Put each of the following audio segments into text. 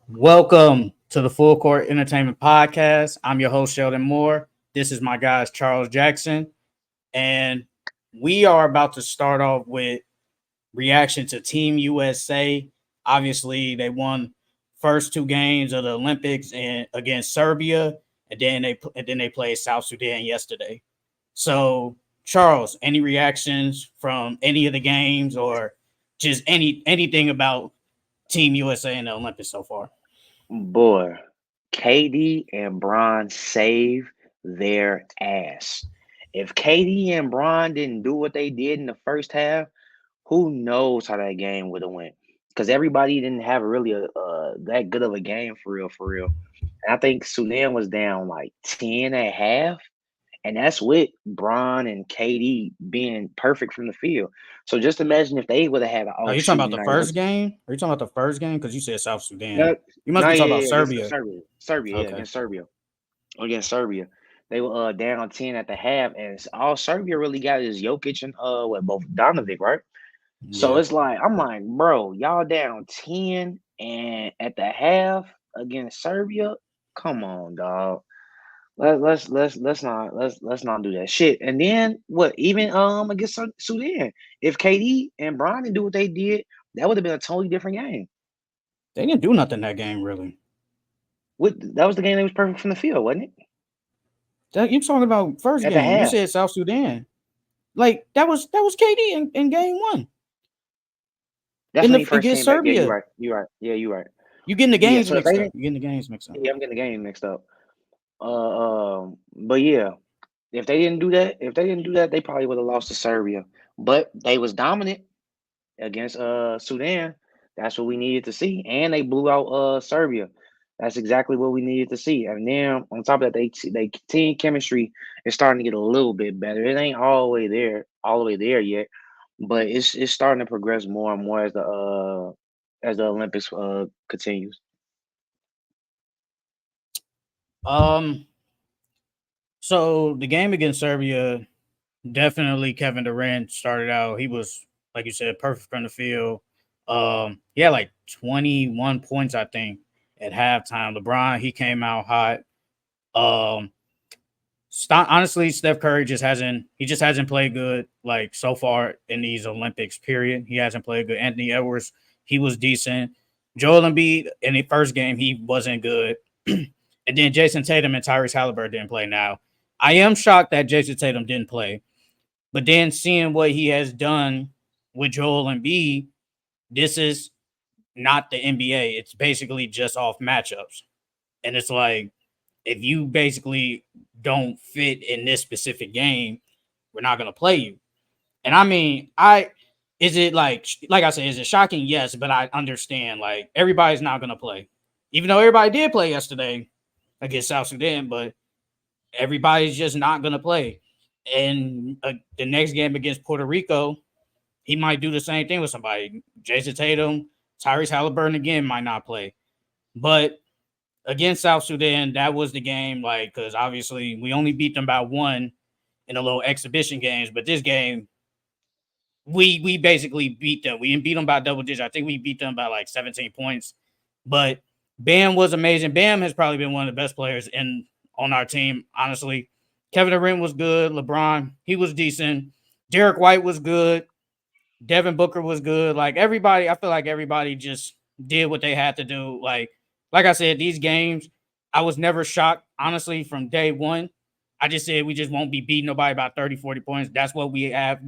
Welcome to the Full Court Entertainment Podcast. I'm your host, Sheldon Moore. This is my guys, Charles Jackson. And we are about to start off with reaction to Team USA. Obviously, they won first two games of the Olympics and against Serbia, and then they played South Sudan yesterday. So, Charles, any reactions from any of the games or just anything about Team USA in the Olympics so far? Boy, KD and Bron save their ass. If KD and Bron didn't do what they did in the first half, who knows how that game would have went? Because everybody didn't have really that good of a game for real, for real. And I think Sudan was down like 10 at half, and that's with Bron and KD being perfect from the field. So just imagine if they would have had an Are all you talking about shooting the night. first game? Are you talking about the first game? Because you said South Sudan. No, You must no, be yeah, talking yeah, about yeah, against Serbia. Serbia, Serbia, yeah, Okay. against Serbia. Against Serbia. They were down 10 at the half, and all Serbia really got is Jokic and what both Donovic, right? So Yeah. it's like I'm like, bro, y'all down 10 and at the half against Serbia. Come on, dog. Let's not do that shit. And then what? Even against Sudan, if KD and Brian didn't do what they did, that would have been a totally different game. They didn't do nothing that game, really. That was the game that was perfect from the field, wasn't it? You talking about first At the game. You half. said South Sudan. Like that was KD in game one. That's In when the he first against came back. Yeah, you're Serbia. right. You're right. Yeah, you're right. You getting the Yeah, games so if they mixed up. didn't, You getting the games mixed up. yeah, I'm getting the game mixed up. But yeah, if they didn't do that, they probably would have lost to Serbia. But they was dominant against Sudan. That's what we needed to see, and they blew out Serbia. That's exactly what we needed to see. And then on top of that, they team chemistry is starting to get a little bit better. It ain't all the way there yet, but it's starting to progress more and more as the Olympics continues. Um. So the game against Serbia, definitely Kevin Durant started out. He was, like you said, perfect from the field. He had like 21 points, I think, at halftime. LeBron, he came out hot. Um, Honestly, Steph Curry just hasn't played good like so far in these Olympics. Period. He hasn't played good. Anthony Edwards, he was decent. Joel Embiid in the first game, he wasn't good. And then Jason Tatum and Tyrese Halliburton didn't play. Now, I am shocked that Jason Tatum didn't play, but then seeing what he has done with Joel Embiid, this is not the NBA. It's basically just off matchups, and it's like if you basically don't fit in this specific game, we're not gonna play you. And I mean, I is it like I said, is it shocking? Yes, but I understand like everybody's not gonna play, even though everybody did play yesterday against South Sudan, but everybody's just not gonna play. And the next game against Puerto Rico, he might do the same thing with somebody. Jason Tatum, Tyrese Halliburton again might not play, but against South Sudan, that was the game. Like, because obviously we only beat them by one in the little exhibition games, but this game we basically beat them. We didn't beat them by double digits. I think we beat them by like 17 points. But Bam was amazing. Bam has probably been one of the best players in on our team. Honestly, Kevin Durant was good. LeBron, he was decent. Derek White was good. Devin Booker was good. Like everybody, I feel like everybody just did what they had to do. Like I said, these games, I was never shocked, honestly, from day one. I just said we just won't be beating nobody by 30, 40 points. That's what we have.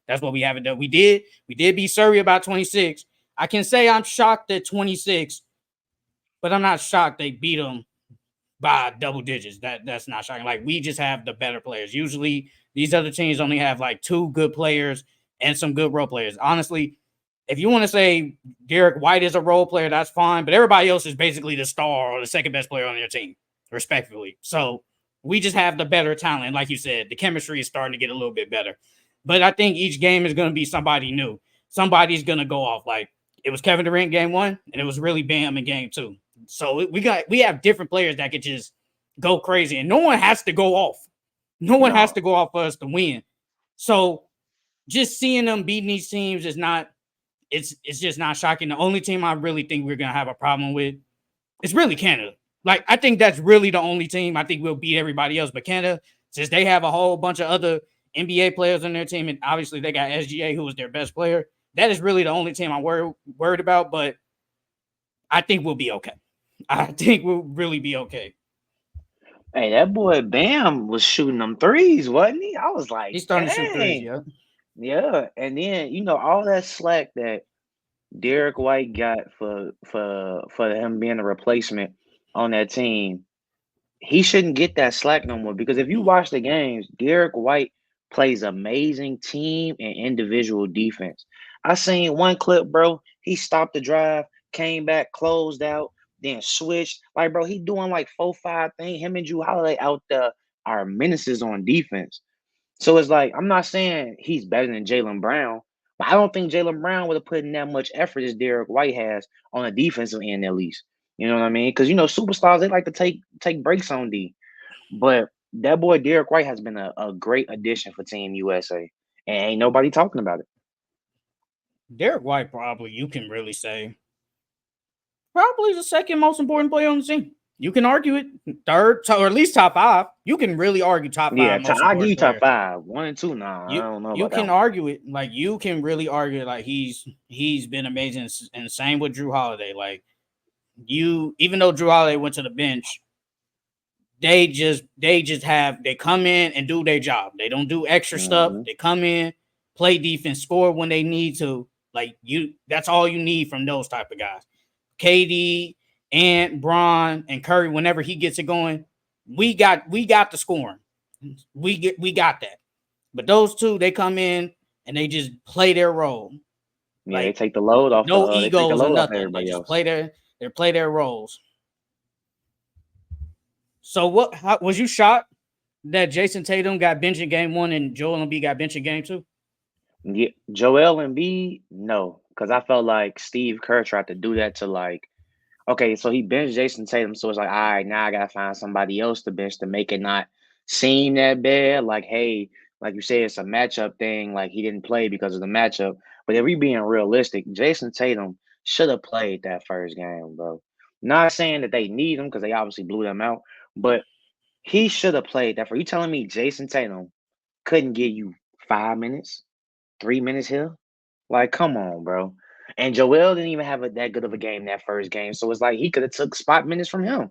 That's what we haven't done. We did beat Surrey about 26. I can say I'm shocked at 26, but I'm not shocked they beat them by double digits. That's not shocking. Like we just have the better players. Usually these other teams only have like two good players and some good role players. Honestly, if you want to say Derek White is a role player, that's fine. But everybody else is basically the star or the second best player on their team, respectfully. So we just have the better talent. Like you said, the chemistry is starting to get a little bit better. But I think each game is going to be somebody new. Somebody's going to go off. Like it was Kevin Durant game one, and it was really Bam in game two. So we have different players that could just go crazy, and no one has to go off. No one has No, to go off for us to win. So just seeing them beating these teams is not. It's just not shocking. The only team I really think we're gonna have a problem with It's really Canada. Like, I think that's really the only team I think will beat everybody else. But Canada, since they have a whole bunch of other NBA players on their team, and obviously they got SGA, who was their best player, that is really the only team I'm worried about. But I think we'll be okay. I think we'll really be okay. Hey, that boy Bam was shooting them threes, wasn't he? I was like, He's starting to shoot threes, dang. yeah. Yeah. And then, all that slack that Derek White got for him being a replacement on that team, he shouldn't get that slack no more because if you watch the games, Derek White plays amazing team and individual defense. I seen one clip, bro. He stopped the drive, came back, closed out, then switched. Like, bro, he doing like 4-5 things. Him and Drew Holiday out there are menaces on defense. So it's like I'm not saying he's better than Jaylen Brown, but I don't think Jaylen Brown would have put in that much effort as Derek White has on the defensive end, at least. You know what I mean? Because superstars they like to take breaks on D. But that boy Derek White has been a great addition for Team USA, and ain't nobody talking about it. Derek White, probably, you can really say, probably the second most important player on the team. You can argue it third, or at least top five. You can really argue top Yeah, five most I'll give you important top player. 5, 1 and 2. Nah, I You don't know you about that can one. argue it, like you can really argue it, like he's been amazing, and same with Drew Holiday. Like, even though Drew Holiday went to the bench, they come in and do their job. They don't do extra stuff. Mm-hmm. They come in, play defense, score when they need to. Like, that's all you need from those type of guys. KD and Bron and Curry, whenever he gets it going, we got the scoring. We got that. But those two, they come in and they just play their role. Yeah, they Like, take the load off no they take the egos or load off nothing. They everybody just else. play their roles. So was you shocked that Jason Tatum got benched in game 1 and Joel Embiid got benched in game 2? Yeah, Joel Embiid, no, because I felt like Steve Kerr tried to do that to like, okay, so he benched Jason Tatum, so it's like, all right, now I gotta find somebody else to bench to make it not seem that bad. Like, hey, like you say, it's a matchup thing. Like he didn't play because of the matchup. But if we being realistic, Jason Tatum should have played that first game, bro. Not saying that they need him because they obviously blew them out, but he should have played that. For you telling me Jason Tatum couldn't give you 5 minutes? 3 minutes here? Like, come on, bro. And Joel didn't even have that good of a game that first game. So it's like he could have took spot minutes from him.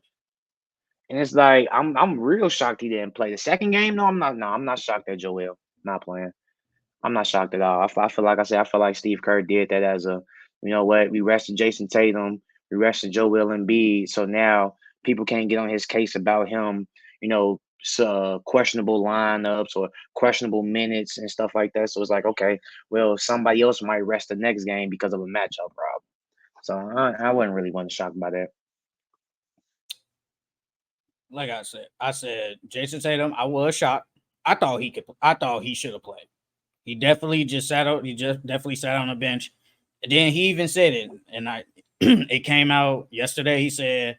And it's like I'm real shocked he didn't play. The second game, no, I'm not. No, I'm not shocked that Joel not playing. I'm not shocked at all. I feel like I said, I feel like Steve Kerr did that as a, you know what, we rested Jason Tatum, we rested Joel Embiid, so now people can't get on his case about him, questionable lineups or questionable minutes and stuff like that. So it's like, okay, well, somebody else might rest the next game because of a matchup problem. So I wasn't really one shocked by that. Like I said Jason Tatum, I was shocked. I thought he should have played. He definitely just sat out. He just definitely sat on the bench. And then he even said it, and it came out yesterday. He said,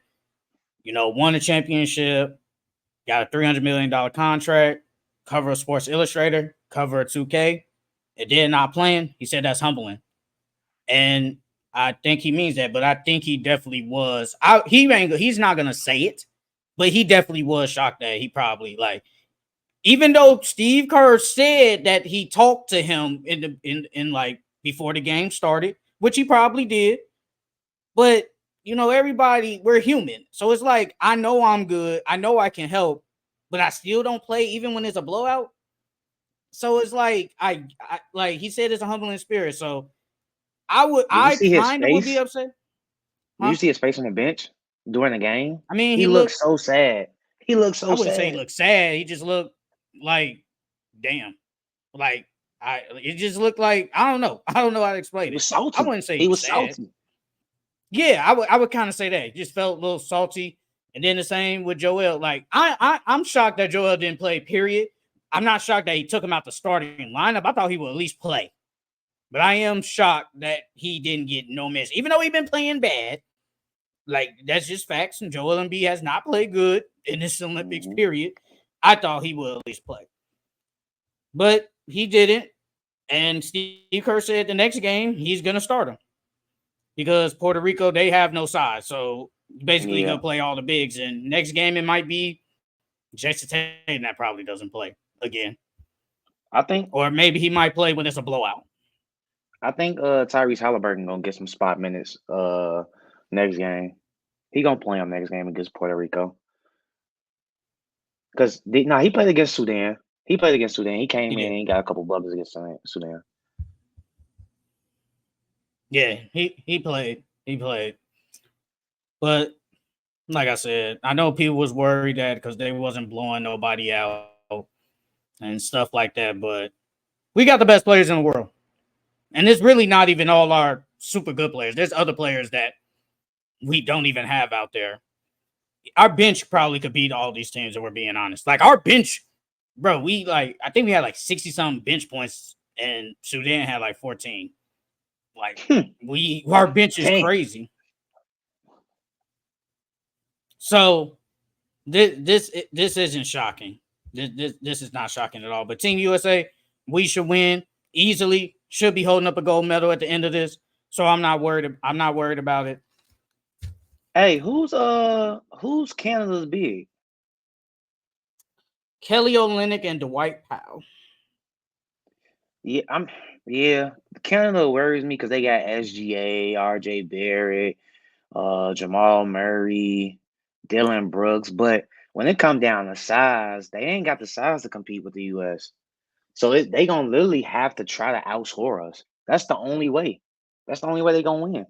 won a championship, got a $300 million contract, cover of Sports Illustrator, cover of 2K, and then not playing. He said that's humbling, and I think he means that. But I think he definitely was. He's not gonna say it, but he definitely was shocked that he probably, like, even though Steve Kerr said that he talked to him in like before the game started, which he probably did, but everybody, we're human. So it's like, I know I'm good, I know I can help, but I still don't play even when it's a blowout. So it's like, I like he said, it's a humbling spirit. So Did you I see his kind of would be face? upset. Did you Huh? see his face on the bench during the game? I mean, He looked so sad. He looked I so wouldn't say he sad. looked sad. He just looked like, damn. Like, it just looked like, I don't know. I don't know how to He explain it. was I salty. wouldn't say he He was was sad. salty. Yeah, I would kind of say that. He just felt a little salty. And then the same with Joel. Like, I'm shocked that Joel didn't play, period. I'm not shocked that he took him out the starting lineup. I thought he would at least play. But I am shocked that he didn't get no minutes. Even though he's been playing bad. Like, that's just facts. And Joel Embiid has not played good in this Olympics, Mm-hmm. period. I thought he would at least play. But he didn't. And Steve Kerr said the next game he's going to start him because Puerto Rico, they have no size. So Basically, Yeah, he'll play all the bigs, and next game it might be Jason Tatum that probably doesn't play again, I think or maybe he might play when it's a blowout. Tyrese Halliburton gonna get some spot minutes next game. He gonna play him next game against Puerto Rico. Cause he played against Sudan. He played against Sudan. He He came in did. and he got a couple buckets against Sudan. Yeah, he played. He played. But like I said, I know people was worried that because they wasn't blowing nobody out and stuff like that, but we got the best players in the world. And it's really not even all our super good players. There's other players that we don't even have out there. Our bench probably could beat all these teams if we're being honest. Like our bench, bro, I think we had like 60 something bench points and Sudan had like 14. Like our bench is Dang. crazy. So this isn't shocking. This is not shocking at all. But Team USA, we should win easily. Should be holding up a gold medal at the end of this. So I'm not worried. I'm not worried about it. Hey, who's Canada's big? Kelly Olynyk and Dwight Powell. Yeah, Canada worries me because they got SGA, RJ Barrett, Jamal Murray, Dylan Brooks, but when it come down to size, they ain't got the size to compete with the US. So they gonna literally have to try to outscore us. That's the only way. That's the only way they gonna win.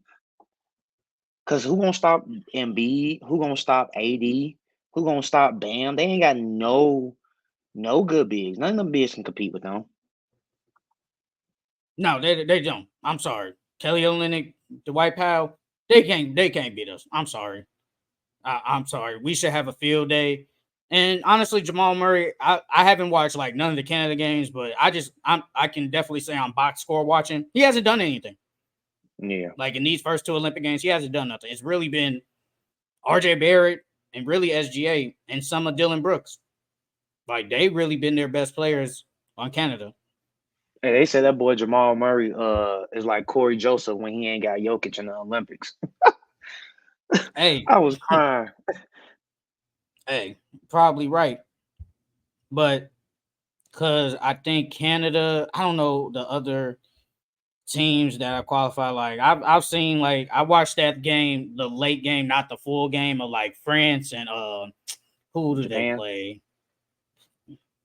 Cause who gonna stop Embiid? Who gonna stop AD? Who gonna stop Bam? They ain't got no good bigs. None of them bigs can compete with them. No, they don't. I'm sorry. Kelly Olynyk, Dwight Powell, they can't beat us. I'm sorry. I'm sorry. We should have a field day. And honestly, Jamal Murray, I haven't watched like none of the Canada games, but I can definitely say on box score watching, he hasn't done anything. Yeah. Like in these first two Olympic games, he hasn't done nothing. It's really been RJ Barrett and really SGA and some of Dylan Brooks. Like they really been their best players on Canada. Hey, they say that boy Jamal Murray is like Corey Joseph when he ain't got Jokic in the Olympics. Hey, I was crying. hey, probably right. But because I think Canada, I don't know the other teams that have qualified. Like I've seen like I watched that game, the late game, not the full game of like France and who did they Japan. play?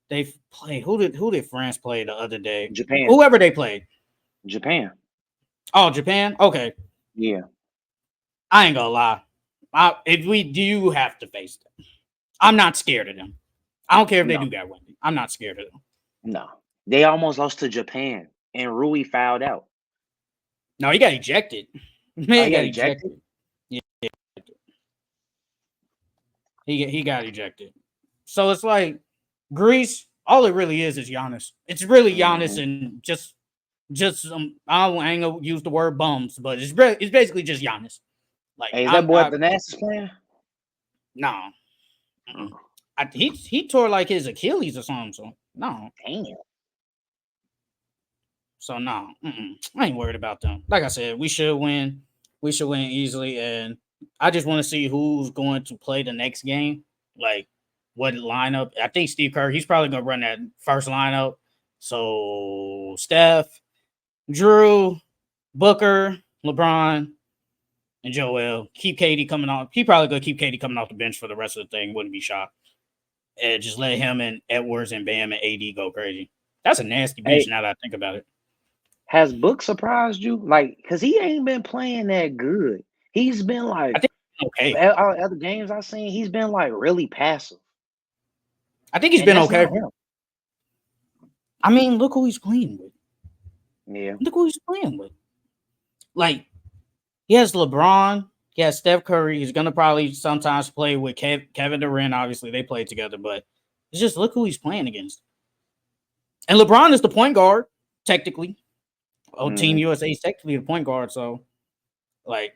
They played who did France play the other day? Japan. Whoever they played. Japan. Oh, Japan. Okay, Yeah. I ain't gonna lie. If we do have to face them, I'm not scared of them. I don't care if they No. do got Wendy. I'm not scared of them. No. They almost lost to Japan and Rui fouled out. No, he got ejected. Man, Oh, he he got got ejected? ejected. Yeah, he got ejected. So it's like Greece. All it really is Giannis. It's really Giannis Mm-hmm. and just I ain't gonna use the word bums, but it's basically just Giannis. Like Hey, is that boy at the Nats playing? no, Oh, he tore like his Achilles or something. So no, damn. so no, I ain't worried about them. Like I said, we should win. We should win easily, and I just want to see who's going to play the next game. Like what lineup? I think Steve Kerr. He's probably gonna run that first lineup. So Steph, Drew, Booker, LeBron, and Joel. Keep Katie coming off. He probably gonna keep Katie coming off the bench for the rest of the thing. Wouldn't be shocked. And just let him and Edwards and Bam and AD go crazy. That's a nasty bench Hey, now that I think about it. has Book surprised you? Like, cause he ain't been playing that good. He's been I like think okay. all other games I've seen, he's been like really passive. I think he's And been that's okay. not him. I mean, look who he's playing with. Yeah. Look who he's playing with. Like, he has LeBron. He has Steph Curry. He's gonna probably sometimes play with Kevin Durant. Obviously, they play together, but it's just look who he's playing against. And LeBron is the point guard, technically. Oh, Team Mm-hmm. USA is technically the point guard. So, like,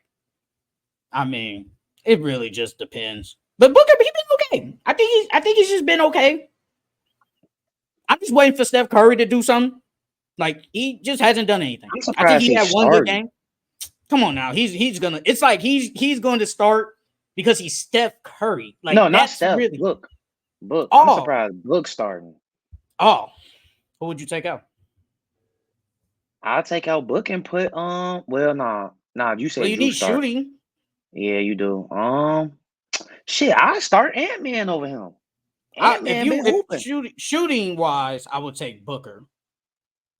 I mean, it really just depends. But Booker, he's been okay. I think he's just been okay. I'm just waiting for Steph Curry to do something. Like he just hasn't done anything. I'm I think surprised he he's had one good starting. game. Come on now, he's gonna. It's like he's going to start because he's Steph Curry. No, Like, not that's Steph. really Book. I'm oh surprised Book starting. oh. Who would you take out? I'll take out Book and put well nah, you Well, said you Drew need start. shooting. Yeah, you do. Shit, I start Ant-Man over him. Ant-Man been If hooping. shooting wise, I would take Booker.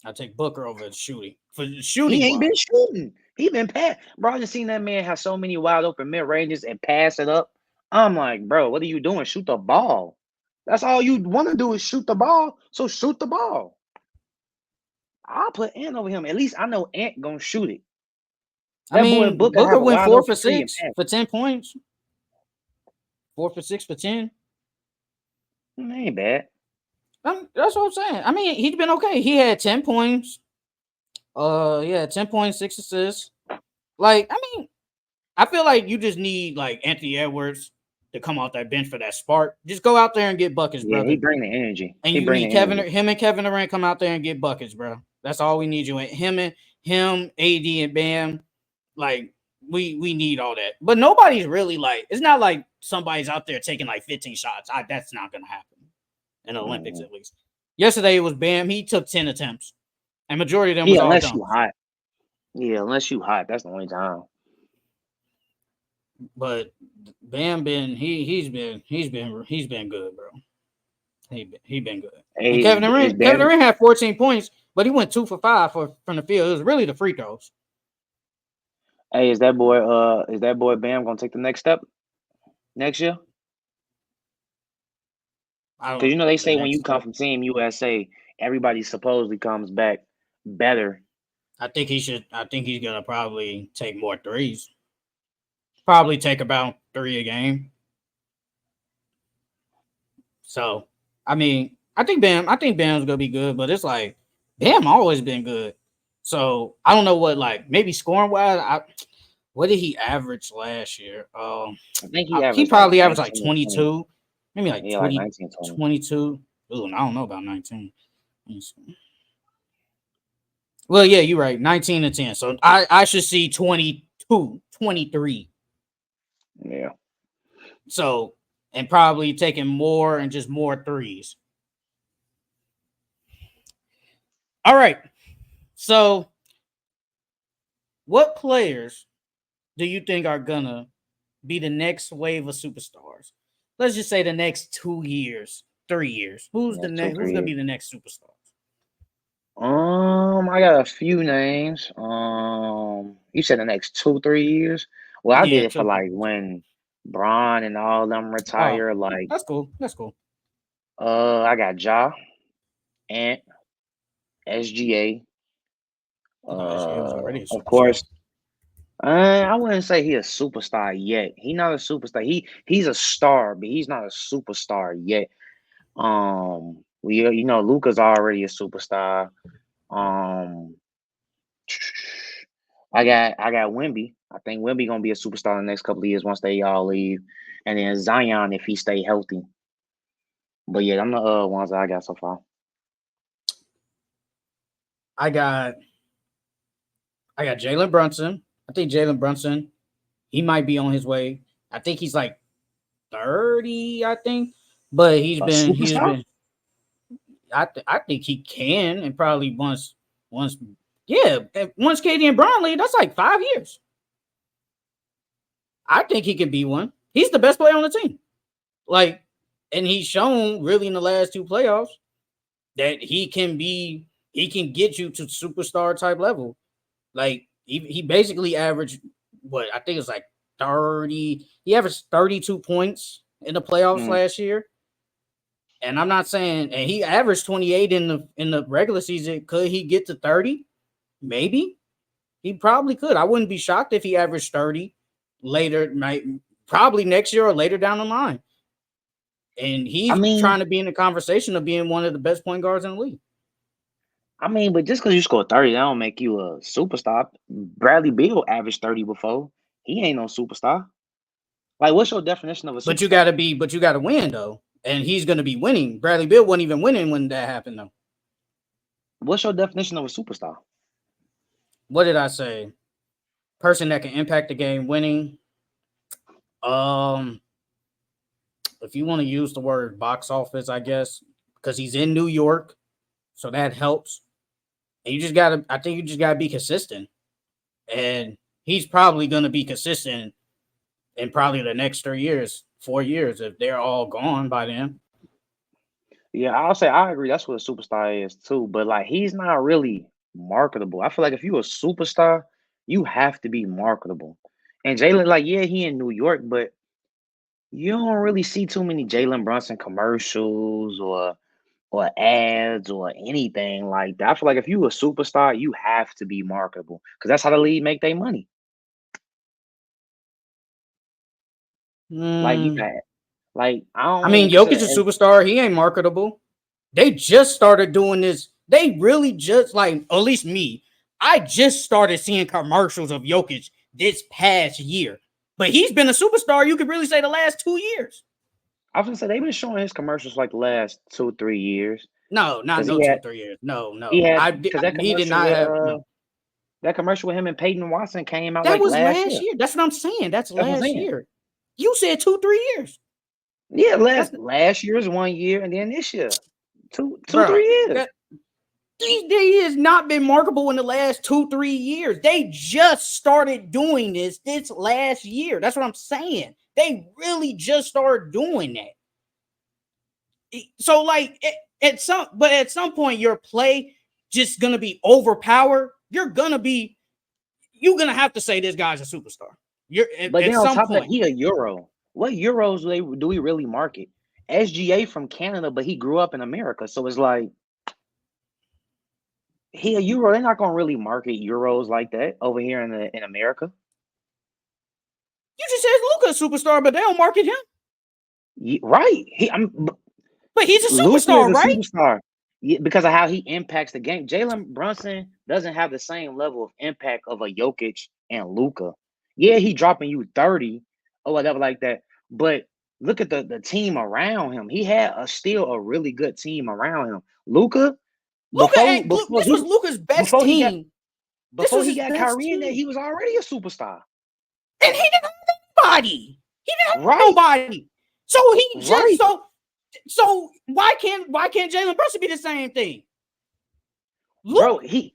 I take Booker over shooting for He shooting ain't wise. been shooting. He been pass. Bro, I just seen that man have so many wide open mid ranges and pass it up. I'm like, bro, what are you doing? Shoot the ball. That's all you want to do is shoot the ball. So shoot the ball. I'll put Ant over him. At least I know Ant gonna shoot it. I That boy mean, Booker Booker have a went wide 4 for open three and 6 pass. for 10 points. 4 for 6 for 10. Ain't bad. That's what I'm saying. I mean, he's been okay. He had 10 points. Yeah, 10 points, 6 assists. Like, I mean, I feel like you just need like Anthony Edwards to come off that bench for that spark. Just go out there and get buckets, Yeah, he brother. bring the energy. And He you bring need the energy. him and Kevin Durant come out there and get buckets, bro. That's all we need you. And him, AD, and Bam. Like, we need all that. But nobody's really like, it's not like somebody's out there taking like 15 shots. That's not gonna happen in the Olympics, at least. Yesterday it was Bam. He took 10 attempts. And majority of them was Yeah, all unless you dunks. hot. Yeah, unless you hot. That's the only time. But Bam he's been good, bro. He been good. And Hey, is Kevin Bam? Durant had 14 points, but he went 2 for 5 from the field. It was really the free throws. Hey, is that boy Bam gonna take the next step next year? I Because don't you know they the say when you next come step. from Team USA, everybody supposedly comes back better. I think he's gonna probably take more threes. Probably take about 3 a game. So I mean, I think Bam's gonna be good, but it's like Bam always been good. So I don't know what, like, maybe scoring wise, what did he average last year? I think He averaged like probably averaged like 19 or 20. 22, maybe like Yeah, like 20, 19 or 20. 22. Ooh, I don't know about 19. Well, yeah, you're right. 19 and 10. So I should see 22, 23. Yeah. So, and probably taking more and just more threes. All right. So, what players do you think are gonna be the next wave of superstars? Let's just say the next 2 years, 3 years. Who's Yeah, two, who's 3 gonna years. be the next superstar? I got a few names. You said the next 2, 3 years. Well, I did Yeah, it for 2 3 like years. when Bron and all them Oh, retire. Like, that's cool. That's cool. I got Ja, Ant, SGA. No, SGA was already a Of superstar. course. I wouldn't say he a superstar yet. He not a superstar. He's a star, but he's not a superstar yet. You know, Luca's already a superstar. Um, I got Wemby. I think Wemby gonna be a superstar in the next couple of years once they all leave, and then Zion if he stay healthy. But yeah, I'm the ones that I got so far. I got Jalen Brunson. I think Jalen Brunson, he might be on his way. I think he's like 30, I think. But A superstar? I think he can, and probably once yeah, once Katie and Brown leave, that's like 5 years. I think he can be one. He's the best player on the team. Like, and he's shown really in the last 2 playoffs that he can get you to superstar type level. Like, he basically averaged what I think it's like 30. He averaged 32 points in the playoffs Mm. last year. And I'm not saying, and he averaged 28 in the regular season. Could he get to 30? Maybe. He probably could. I wouldn't be shocked if he averaged 30 later, probably next year or later down the line. And I he's mean, trying to be in the conversation of being one of the best point guards in the league. but just because you score 30, that don't make you a superstar. Bradley Beal averaged 30 before. He ain't no superstar. Like, what's your definition of a But you superstar? gotta win though. And he's gonna be winning. Bradley Beal wasn't even winning when that happened though. What's your definition of a superstar? What did I say? Person that can impact the game, winning. Um, if you want to use the word box office, I guess, because he's in New York, so that helps. And you just gotta, I think you just gotta be consistent. And he's probably gonna be consistent in probably the next 3 years, 4 years, if they're all gone by then. Yeah, I'll say I agree. That's what a superstar is too. But like, he's not really marketable. I feel like if you a superstar, you have to be marketable. And Jalen, like, yeah, he in New York, but you don't really see too many Jalen Brunson commercials or ads or anything like that. I feel like if you a superstar, you have to be marketable because that's how the league make their money. Like you Hmm. got, like I I don't mean, really Jokic consider. is a superstar. He ain't marketable. They just started doing this. They really just like, at least me. I just started seeing commercials of Jokic this past year, but he's been a superstar. You could really say the last 2 years. I was gonna say they've been showing his commercials like the last 2 3 years No, not because no 2 3 years. No, he no. had because He did not have no. that commercial with him and Peyton Watson came out That like was last last year. year. That's what I'm saying. That's That's what I'm last saying. year. You said 2 3 years. Yeah, That's last year is 1 year, and then this year, two, bro. 3 years. That he has not been marketable in the last 2 3 years. They just started doing this last year. That's what I'm saying. They really just started doing that. So like at some point your play just gonna be overpowered. You're gonna have to say this guy's a superstar. You're But at then on some top of that, point. he a Euro. What Euros do we really market? SGA from Canada, but he grew up in America, so it's like he a Euro. They're not gonna really market Euros like that over here in America. You just said Luka's a superstar, but they don't market him. Right? But he's a Luca is superstar, a right? superstar. Yeah, because of how he impacts the game. Jalen Brunson doesn't have the same level of impact of a Jokic and Luca. Yeah, he dropping you 30 or whatever like that. But look at the team around him. He had still a really good team around him. Luca, before before This was he Luka's best before he got team. This before was he his got best Kyrie in there, team. he was already a superstar. And he didn't have nobody. He didn't have Right, nobody. So he just right. so why can't Jalen Brunson be the same thing? Bro, Luke,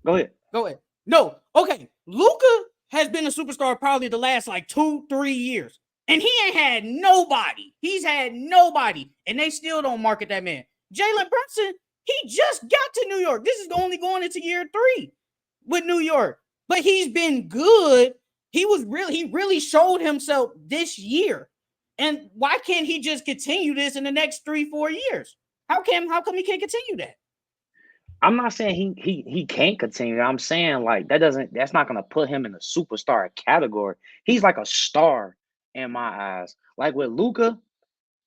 go ahead. go ahead. No, okay. Luka has been a superstar probably the last like 2 3 years. And he ain't had nobody. He's had nobody. And they still don't market that man. Jalen Brunson, he just got to New York. This is only going into year 3 with New York. But he's been good. He really showed himself this year. And why can't he just continue this in the next 3 4 years? How come he can't continue that? I'm not saying he can't continue. I'm saying like that's not gonna put him in the superstar category. He's like a star in my eyes. Like with Luca,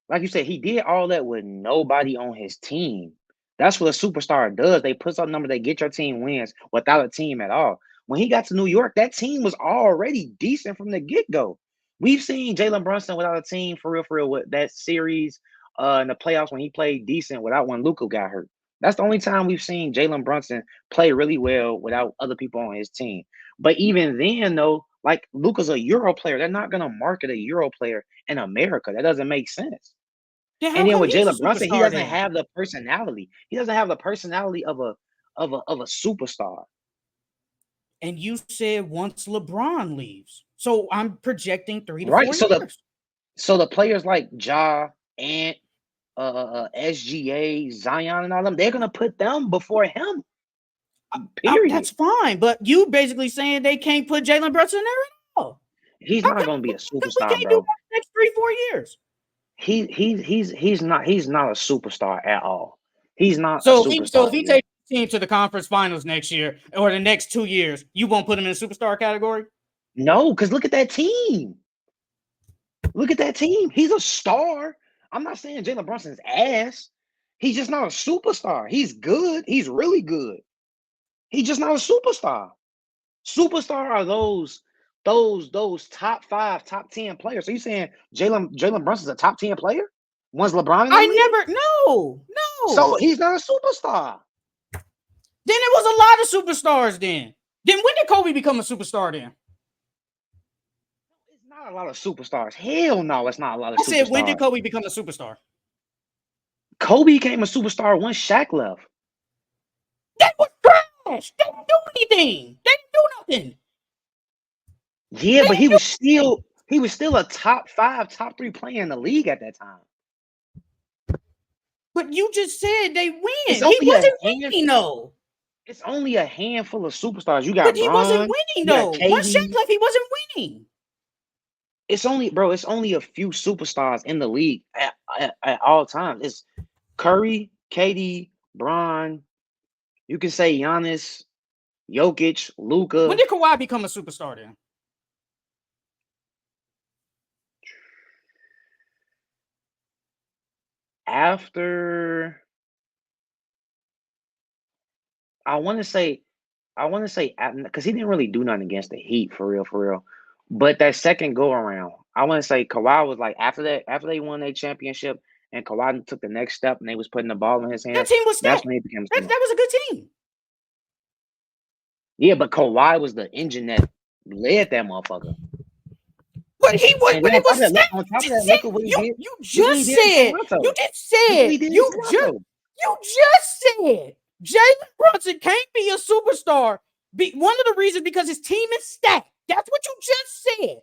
like you said, he did all that with nobody on his team. That's what a superstar does. They put some number, they get your team wins without a team at all. When he got to New York, that team was already decent from the get-go. We've seen Jalen Brunson without a team for real, with that series in the playoffs when he played decent without when Luca got hurt. That's the only time we've seen Jalen Brunson play really well without other people on his team. But even then, though, like Luca's a Euro player. They're not gonna market a Euro player in America. That doesn't make sense. Then And how then come with he's a Jalen Brunson, he superstar doesn't then? have the personality. He doesn't have the personality of a superstar. And you said once LeBron leaves. So I'm projecting three to Right. four So the years. so the players like Ja, Ant, SGA, Zion, and all them, they're gonna put them before him. Period. That's fine. But you basically saying they can't put Jalen Brunson in there at all. He's How not come, gonna be a how come we superstar, can't do bro. that the next 3 4 years? He's not a superstar at all. He's not a So if superstar he yet. takes the team to the conference finals next year or the next 2 years, you won't put him in the superstar category? No, because look at that team. Look at that team. He's a star. I'm not saying Jalen Brunson's ass. He's just not a superstar. He's good. He's really good. He's just not a superstar. Superstar are those top 5, top 10 players. So you saying Jalen Brunson's a top 10 player? Once LeBron in the I league? never no. So he's not a superstar. Then it was a lot of superstars then. Then when did Kobe become a superstar then? It's not a lot of superstars. Hell no, it's not a lot of I said, when did superstars. Kobe become a superstar? Kobe became a superstar once Shaq left. That was trash. They didn't do anything. They didn't do nothing. Yeah, but he was still a top 5, top 3 player in the league at that time. But you just said they win. It's He only wasn't winning though. It's only a handful of superstars. You got But he wasn't Bron, winning you got though. Once Shaq KD. left, he wasn't winning. It's only a few superstars in the league at all times. It's Curry, KD, Bron. You can say Giannis, Jokic, Luka. When did Kawhi become a superstar then? After I want to say because he didn't really do nothing against the Heat for real. But that second go around, I want to say Kawhi was like after they won their championship and Kawhi took the next step and they was putting the ball in his That hands. team was That's stacked. when he became. That was a good team. Yeah, but Kawhi was the engine that led that motherfucker. But he was. And But it was stacked. on top of that, look at what he did. You just said. You just said Jalen Brunson can't be a superstar. One of the reasons because his team is stacked. That's what you just said.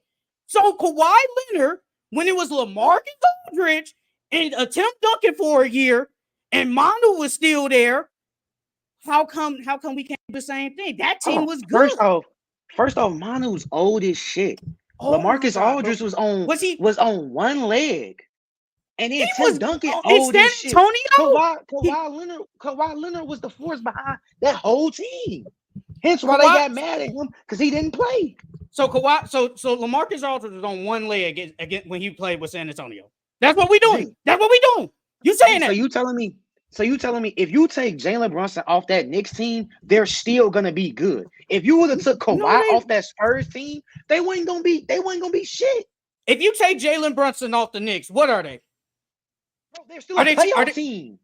So Kawhi Leonard, when it was LaMarcus Aldridge and Tim Duncan for a year, and Manu was still there, how come we can't do the same thing? That team was good. First off, Manu's old as shit. Oh LaMarcus Aldridge was on one leg. And then Tim Duncan old as shit. Kawhi Leonard was the force behind that whole team. Hence why they got mad at him because he didn't play. So LaMarcus Aldridge was on one leg again when he played with San Antonio. That's what we doing. That's what we doing. You saying that? So you telling me if you take Jalen Brunson off that Knicks team, they're still gonna be good. If you would have took Kawhi off that Spurs team, they wasn't gonna be shit. If you take Jalen Brunson off the Knicks, what are they? Bro, they're still a playoff team.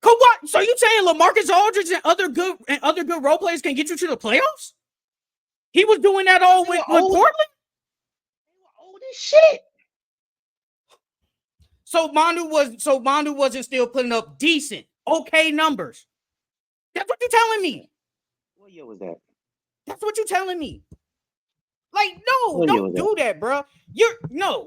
Kawhi, so you saying LaMarcus Aldridge and other good role players can get you to the playoffs? He was doing that all with Portland. They were old as shit. So Manu wasn't still putting up decent, okay numbers. That's what you're telling me. What year was that? That's what you're telling me. Like, no, don't do that, bro. No,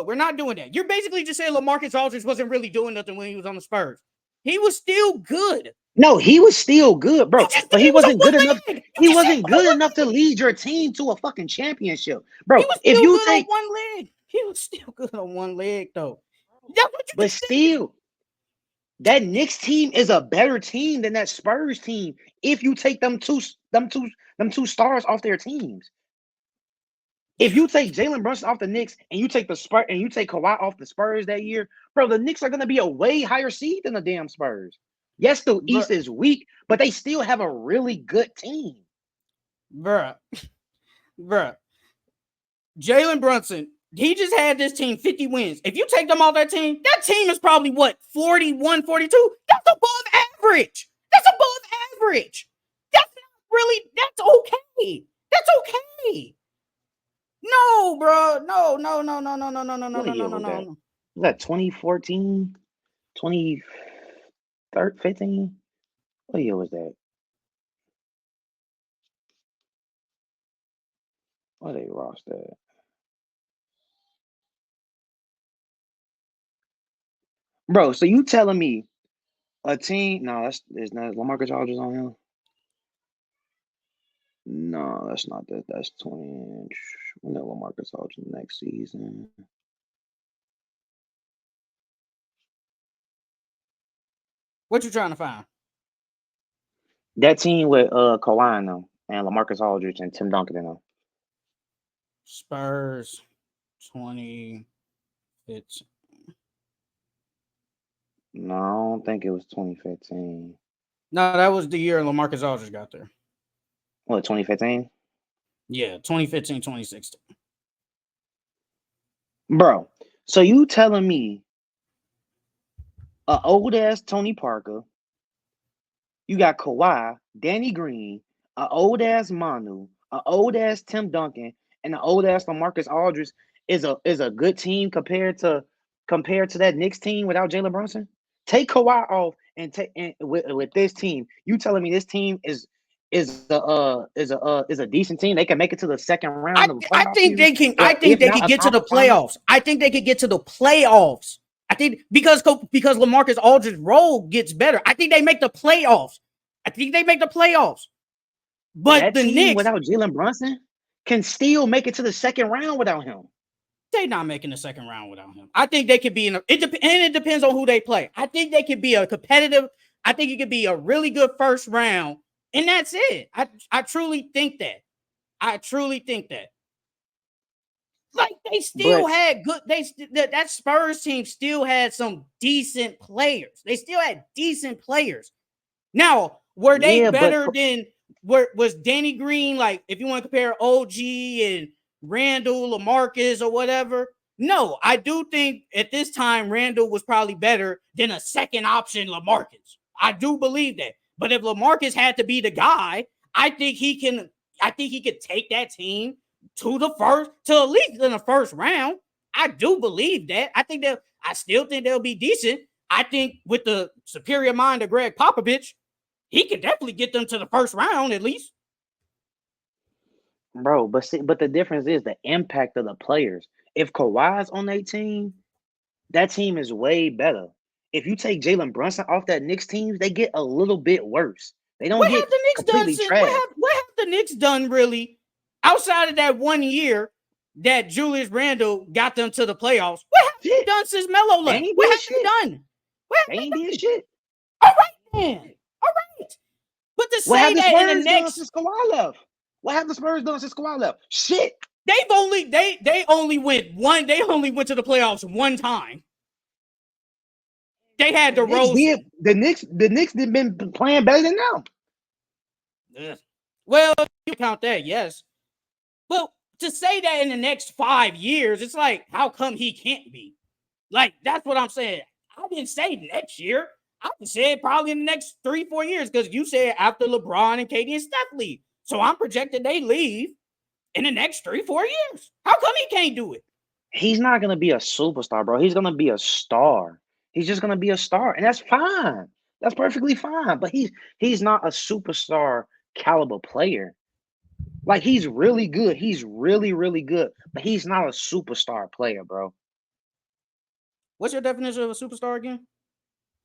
we're not doing that. You're basically just saying LaMarcus Aldridge wasn't really doing nothing when he was on the Spurs. He was still good. No, he was still good, bro. But he wasn't good enough. He wasn't good enough to lead your team to a fucking championship, bro. If you take on one leg, he was still good on one leg, though. But still, that Knicks team is a better team than that Spurs team. If you take them two stars off their teams. If you take Jalen Brunson off the Knicks and you take Kawhi off the Spurs that year, bro, the Knicks are going to be a way higher seed than the damn Spurs. Yes, the East is weak, but they still have a really good team. Bruh. Jalen Brunson, he just had this team 50 wins. If you take them off that team is probably what, 41, 42? That's above average. That's okay. That's okay. No, bro. No. Was that 2014? 2015? What year was that? What they lost that? Bro, so you telling me a team? No, there's not LaMarcus Aldridge on him. No, that's not that. That's 20. We know LaMarcus Aldridge next season. What you trying to find? That team with Kawhi and them and LaMarcus Aldridge and Tim Duncan and them. Spurs 2015. No, I don't think it was 2015. No, that was the year LaMarcus Aldridge got there. What, 2015? Yeah, 2015, 2016. Bro, so you telling me a old ass Tony Parker, you got Kawhi, Danny Green, a old ass Manu, a old ass Tim Duncan, and the old ass LaMarcus Aldridge is a good team compared to that Knicks team without Jalen Brunson? Take Kawhi off and take with this team. You telling me this team is a decent team? They can make it to the second round of the I playoff think season, they can. or I think if they not could a get to the conference final. playoffs. I think they could get to the playoffs. I think because LaMarcus Aldridge's role gets better. I think they make the playoffs. But That the team Knicks, without Jalen Brunson can still make it to the second round without him. they're not making the second round without him. I think they could be and it depends on who they play. I think they could be a competitive. I think it could be a really good first round, and that's it. I truly think that. Like they still But had good. That Spurs team still had some decent players. They still had decent players. Now, were they yeah, better than was Danny Green? Like, if you want to compare OG and Randall, LaMarcus, or whatever. No, I do think at this time Randall was probably better than a second option LaMarcus. I do believe that. But if LaMarcus had to be the guy, I think he can. I think he could take that team to at least in the first round. I do believe that. I still think they'll be decent. I think with the superior mind of Greg Popovich, he could definitely get them to the first round at least. bro, but the difference is the impact of the players. If Kawhi's on that team is way better. If you take Jalen Brunson off that Knicks team, they get a little bit worse. They don't What get have the Knicks done completely since? trash. What have the Knicks done really outside of that 1 year that Julius Randle got them to the playoffs? What have they done since Melo left? What have they done? They ain't did shit. All right, man. All right. But to What say have the that in the Spurs done next, since Kawhi left? What have the Spurs done since Kawhi left? Shit. they only went to the playoffs one time. They had the Rose. The Knicks have been playing better than them. Well, you count that, yes. But to say that in the next 5 years, it's like, how come he can't be? Like, that's what I'm saying. I didn't say next year. I said probably in the next 3-4 years because you said after LeBron and KD and Steph leave. So I'm projecting they leave in the next 3-4 years. How come he can't do it? He's not gonna be a superstar, bro. He's gonna be a star. He's just gonna be a star, and that's fine. That's perfectly fine. But he's not a superstar caliber player. Like he's really good. He's really, really good. But he's not a superstar player, bro. What's your definition of a superstar again?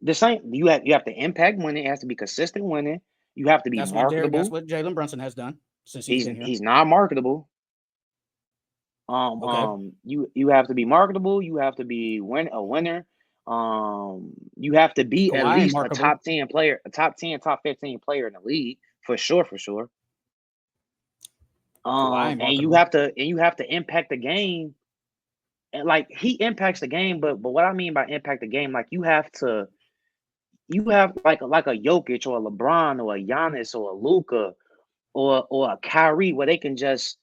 The same. You have to impact winning. It has to be consistent winning. You have to be marketable. That's what Jalen Brunson has done since he's been here. He's not marketable. Okay. You have to be marketable. You have to be a winner. You have to be at least a top 10 player, a top 10, top 15 player in the league for sure. And you have to impact the game. And like he impacts the game, but what I mean by impact the game, like you have like a Jokic or a LeBron or a Giannis or a Luka or a Kyrie where they can just.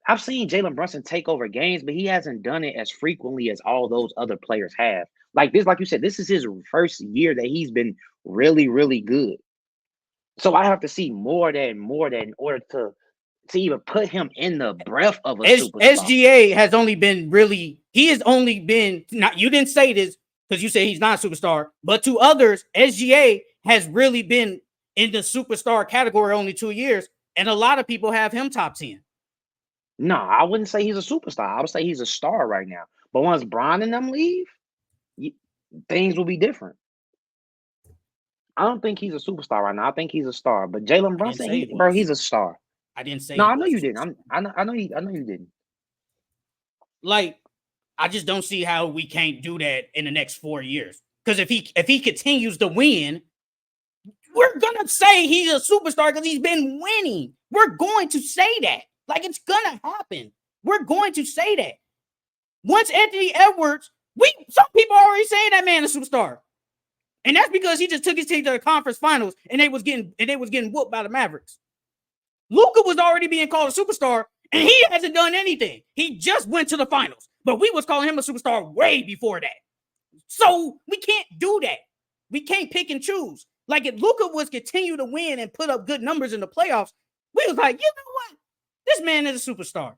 I've seen Jalen Brunson take over games, but he hasn't done it as frequently as all those other players have. Like you said, this is his first year that he's been really, really good. So I have to see more than in order to even put him in the breath of a superstar. SGA has only been not. You didn't say this because you say he's not a superstar, but to others, SGA has really been in the superstar category only 2 years, and a lot of people have him top 10. No, I wouldn't say he's a superstar. I would say he's a star right now. But once Bron and them leave, things will be different. I don't think he's a superstar right now. I think he's a star. But Jalen Brunson, he's a star. I didn't say. No, I know you didn't. I know you didn't. Like, I just don't see how we can't do that in the next 4 years. Because if he continues to win, we're gonna say he's a superstar because he's been winning. We're going to say that. Like, it's gonna happen. We're going to say that. Once Anthony Edwards, some people are already saying that man is a superstar. And that's because he just took his team to the conference finals and they was getting whooped by the Mavericks. Luka was already being called a superstar, and he hasn't done anything. He just went to the finals. But we was calling him a superstar way before that. So we can't do that. We can't pick and choose. Like, if Luka was continue to win and put up good numbers in the playoffs, we was like, you know what? This man is a superstar.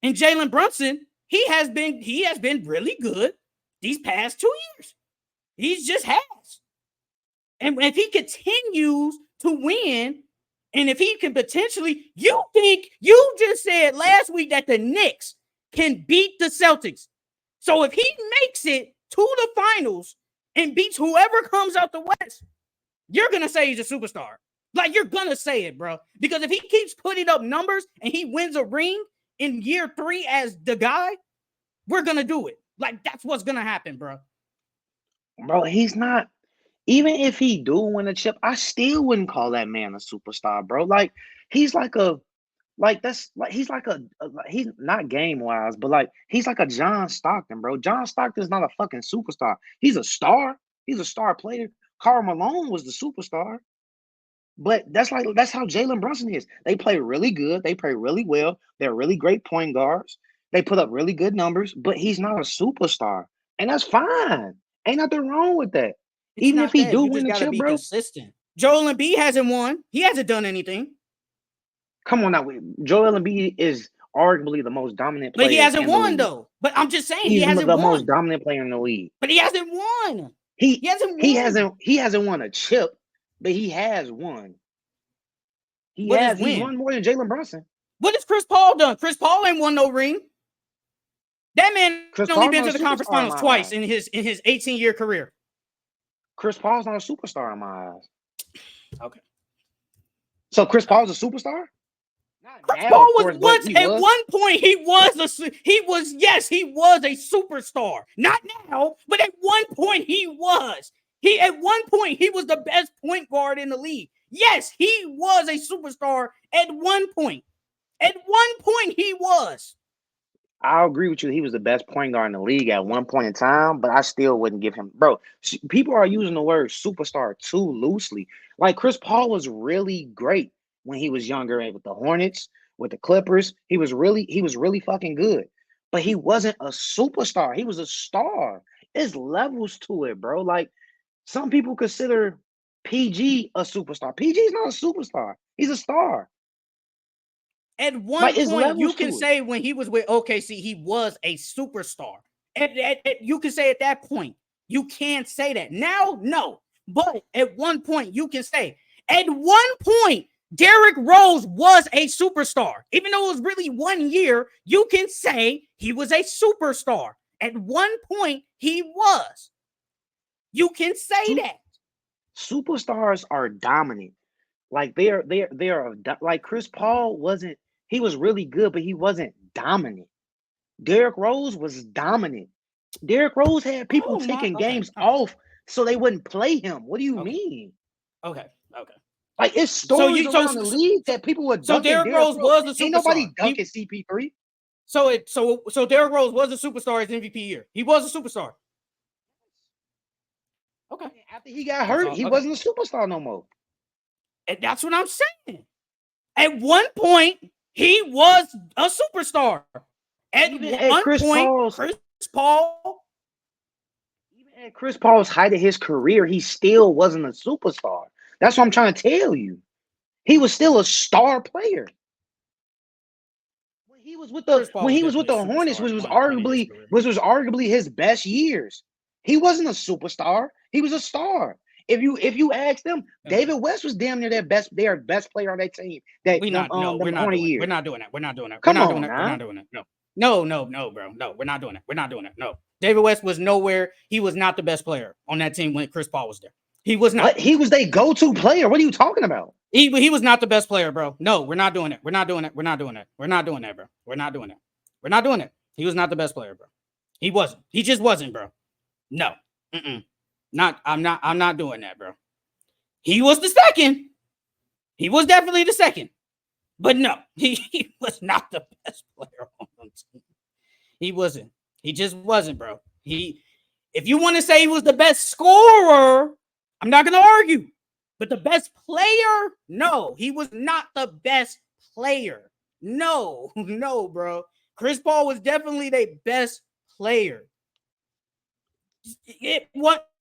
And Jalen Brunson, he has been really good these past 2 years. He just has. And if he continues to win, and if he can potentially, you think you just said last week that the Knicks can beat the Celtics. So if he makes it to the finals and beats whoever comes out the West, you're going to say he's a superstar. Like, you're going to say it, bro. Because if he keeps putting up numbers and he wins a ring in year 3 as the guy, we're going to do it. Like, that's what's going to happen, bro. Bro, he's not. Even if he do win a chip, I still wouldn't call that man a superstar, bro. Like, he's like a, like that's like he's like he's not game wise, but like he's like a John Stockton, bro. John Stockton's not a fucking superstar. He's a star. He's a star player. Karl Malone was the superstar. But that's how Jalen Brunson is. They play really good. They play really well. They're really great point guards. They put up really good numbers, but he's not a superstar. And that's fine. Ain't nothing wrong with that. It's Even not if he that. do You win just the got to chip, be bro. consistent. Joel Embiid hasn't won. He hasn't done anything. Come on now. Joel Embiid is arguably the most dominant player. But he hasn't in the won, league. though. But I'm just saying, He's he hasn't the won. most dominant player in the league. But he hasn't won. He hasn't won. He hasn't won a chip, but he has won. He's won more than Jalen Brunson. What has Chris Paul done? Chris Paul ain't won no ring. That man only been to the conference finals twice in his 18-year career. Chris Paul's not a superstar in my eyes. Okay. So Chris Paul's a superstar? Chris Paul was once at one point he was a superstar. Not now, but at one point he was. At one point he was the best point guard in the league. Yes, he was a superstar at one point. At one point he was. I'll agree with you. He was the best point guard in the league at one point in time, but I still wouldn't give him. Bro, people are using the word superstar too loosely. Like, Chris Paul was really great when he was younger with the Hornets, with the Clippers. He was really fucking good. But he wasn't a superstar. He was a star. There's levels to it, bro. Like, some people consider PG a superstar. PG is not a superstar. He's a star. At one point, you can say when he was with OKC, he was a superstar. You can say at that point. You can't say that. Now, no. But at one point, you can say, at one point, Derrick Rose was a superstar. Even though it was really 1 year, you can say he was a superstar. At one point, he was. You can say that. Superstars are dominant. Like, they are like Chris Paul wasn't. He was really good, but he wasn't dominant. Derrick Rose was dominant. Derrick Rose had people taking games off so they wouldn't play him. What do you mean? Okay. Like, it's stories around the league that people would dunk. So Derrick Rose was a superstar. Ain't nobody dunking CP3. So Derrick Rose was a superstar his MVP year. He was a superstar. Okay. After he got hurt, he wasn't a superstar no more. And that's what I'm saying. At one point, he was a superstar. Even at Chris Paul's height of his career, he still wasn't a superstar. That's what I'm trying to tell you. He was still a star player. When he was with the Hornets, which was arguably his best years, he wasn't a superstar. He was a star. If you ask them, David West was damn near their best player on that team. We're not doing that. We're not doing that. Come on, we're not doing it. No, bro. No, we're not doing it. No. David West was nowhere. He was not the best player on that team when Chris Paul was there. He was not. But he was their go-to player. What are you talking about? He was not the best player, bro. No, we're not doing it. We're not doing it, bro. We're not doing it. He was not the best player, bro. He wasn't. He just wasn't, bro. No. I'm not doing that, bro. He was the second. He was definitely the second. But no, he was not the best player on the team. He wasn't. He just wasn't, bro. If you want to say he was the best scorer, I'm not going to argue. But the best player? No, he was not the best player. No, bro. Chris Paul was definitely the best player.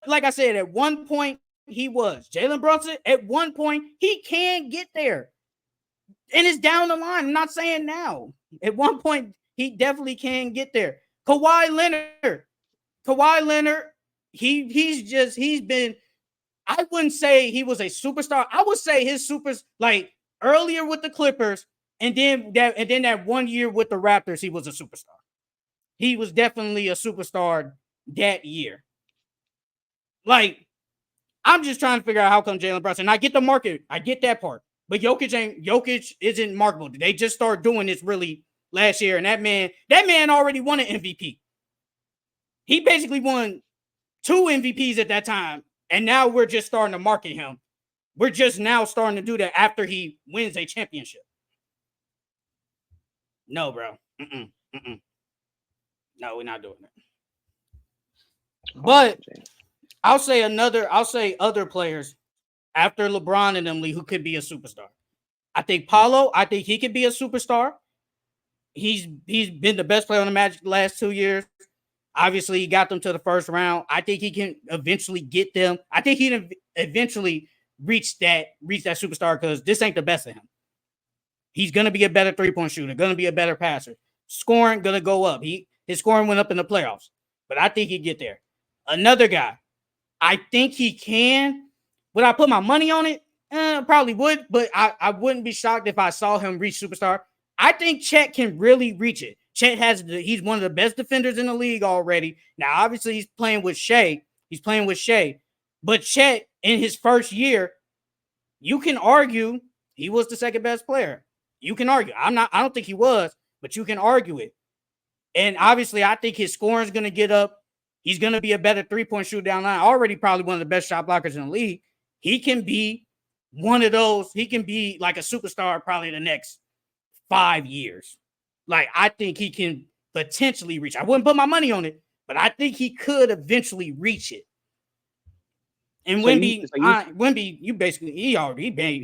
Like I said, at one point he was. Jalen Brunson, at one point, he can get there. And it's down the line. I'm not saying now. At one point, He definitely can get there. Kawhi Leonard, he's been. I wouldn't say he was a superstar. I would say his supers like earlier with the Clippers, and then that 1 year with the Raptors, he was a superstar. He was definitely a superstar that year. Like, I'm just trying to figure out how come Jalen Brunson. I get the market, I get that part, but Jokic isn't marketable. They just started doing this really last year, and that man already won an MVP. He basically won 2 MVPs at that time, and now we're just starting to market him. We're just now starting to do that after he wins a championship. No, bro. No, we're not doing that. But I'll say other players after LeBron and them who could be a superstar. I think Paolo, I think he could be a superstar. He's been the best player on the Magic the last 2 years. Obviously, he got them to the first round. I think he can eventually get them. I think he can eventually reach that superstar because this ain't the best of him. He's gonna be a better 3-point shooter, gonna be a better passer. Scoring gonna go up. His scoring went up in the playoffs, but I think he'd get there. Another guy, I think he can. Would I put my money on it? Probably would, but I wouldn't be shocked if I saw him reach superstar. I think Chet can really reach it. Chet he's one of the best defenders in the league already. Now, obviously, he's playing with Shea. But Chet, in his first year, you can argue he was the second best player. You can argue. I don't think he was, but you can argue it. And obviously, I think his scoring is going to get up. He's going to be a better 3-point shooter down the line. Already probably one of the best shot blockers in the league. He can be one of those. He can be like a superstar probably the next 5 years. Like, I think he can potentially reach. I wouldn't put my money on it, but I think he could eventually reach it. And so Wemby, he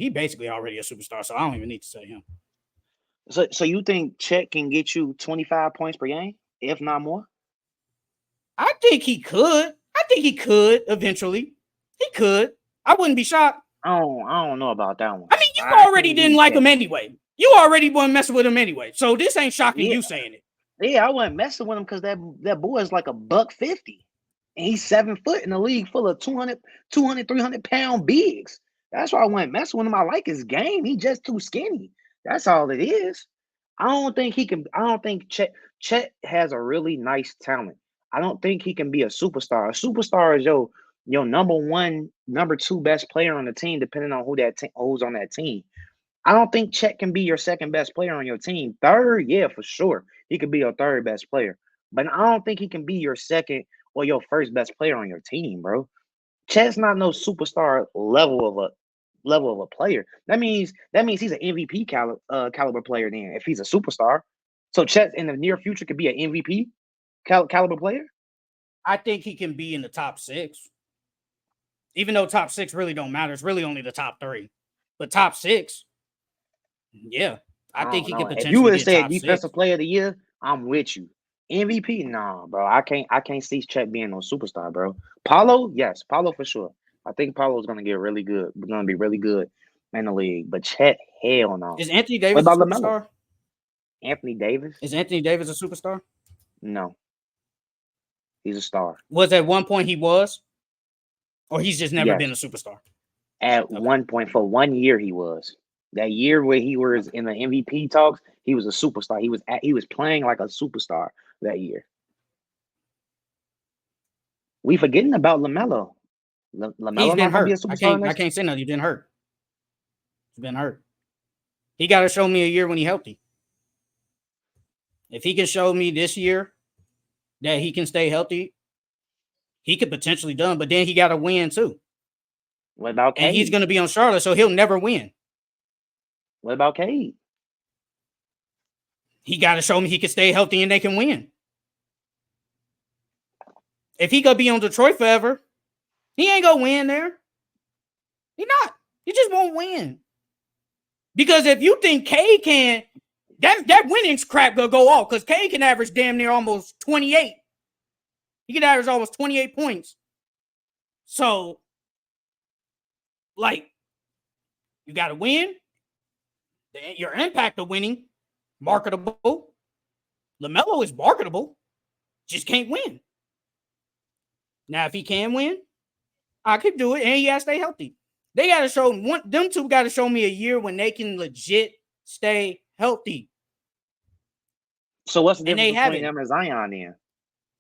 basically already a superstar, so I don't even need to say him. So you think Chet can get you 25 points per game, if not more? I think he could. Eventually. He could. I wouldn't be shocked. I don't know about that one. I mean, you already didn't like him anyway. You already weren't messing with him anyway. So this ain't shocking you saying it. Yeah, I wasn't messing with him because that boy is like $150. And he's 7 foot in the league full of 200, 300-pound bigs. That's why I wasn't messing with him. I like his game. He's just too skinny. That's all it is. I don't think Chet has a really nice talent. I don't think he can be a superstar. A superstar is your number 1, number 2 best player on the team, depending on who's on that team. I don't think Chet can be your second best player on your team. Third, yeah, for sure. He could be your third best player. But I don't think he can be your second or your first best player on your team, bro. Chet's not no superstar level of a player. That means he's an MVP caliber player then, if he's a superstar. So Chet in the near future could be an MVP caliber player? I think he can be in the top 6. Even though top 6 really don't matter. It's really only the top 3. But top 6, yeah. I think he could potentially. If you would have said defensive player of the year, I'm with you. MVP, nah, bro. I can't see Chet being no superstar, bro. Paulo, yes, Paulo for sure. I think Paulo's gonna get really good. We're gonna be really good in the league. But Chet, hell no. Is Anthony Davis a superstar? LaMelo? Anthony Davis? Is Anthony Davis a superstar? No. He's a star. Was at one point he was? Or he's just never been a superstar? At one point, for 1 year, he was. That year where he was in the MVP talks, he was a superstar. He was playing like a superstar that year. We forgetting about LaMelo. LaMelo been hurt. Be a superstar I can't say nothing. He's been hurt. He's been hurt. He got to show me a year when he's healthy. If he can show me this year that he can stay healthy, he could potentially done. But then he got to win too. What about Cade? And he's going to be on Charlotte, so he'll never win. What about Cade? He got to show me he can stay healthy and they can win. If he gonna be on Detroit forever, he ain't gonna win there. He not. He just won't win. Because if you think Cade can, that winnings crap gonna go off. Because Cade can average damn near almost 28. He can average almost 28 points. So, like, you got to win. Your impact of winning, marketable. LaMelo is marketable, just can't win. Now, if he can win, I could do it, and he got to stay healthy. They got to show them two got to show me a year when they can legit stay healthy. So what's the And difference they between haven't. them and Zion then?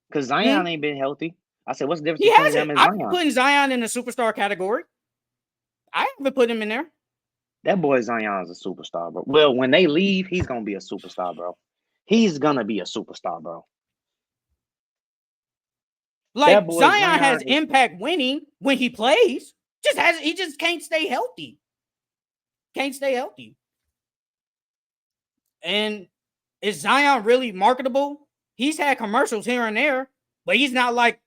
Because Zion ain't been healthy. I said, what's the difference He between them hasn't. and I'm Zion? putting Zion in the superstar category. I haven't put him in there. That boy Zion's a superstar, bro. Well, when they leave, he's gonna be a superstar, bro. He's gonna be a superstar, bro. Like Zion has impact winning when he plays. He just can't stay healthy. Can't stay healthy. And is Zion really marketable? He's had commercials here and there, but he's not like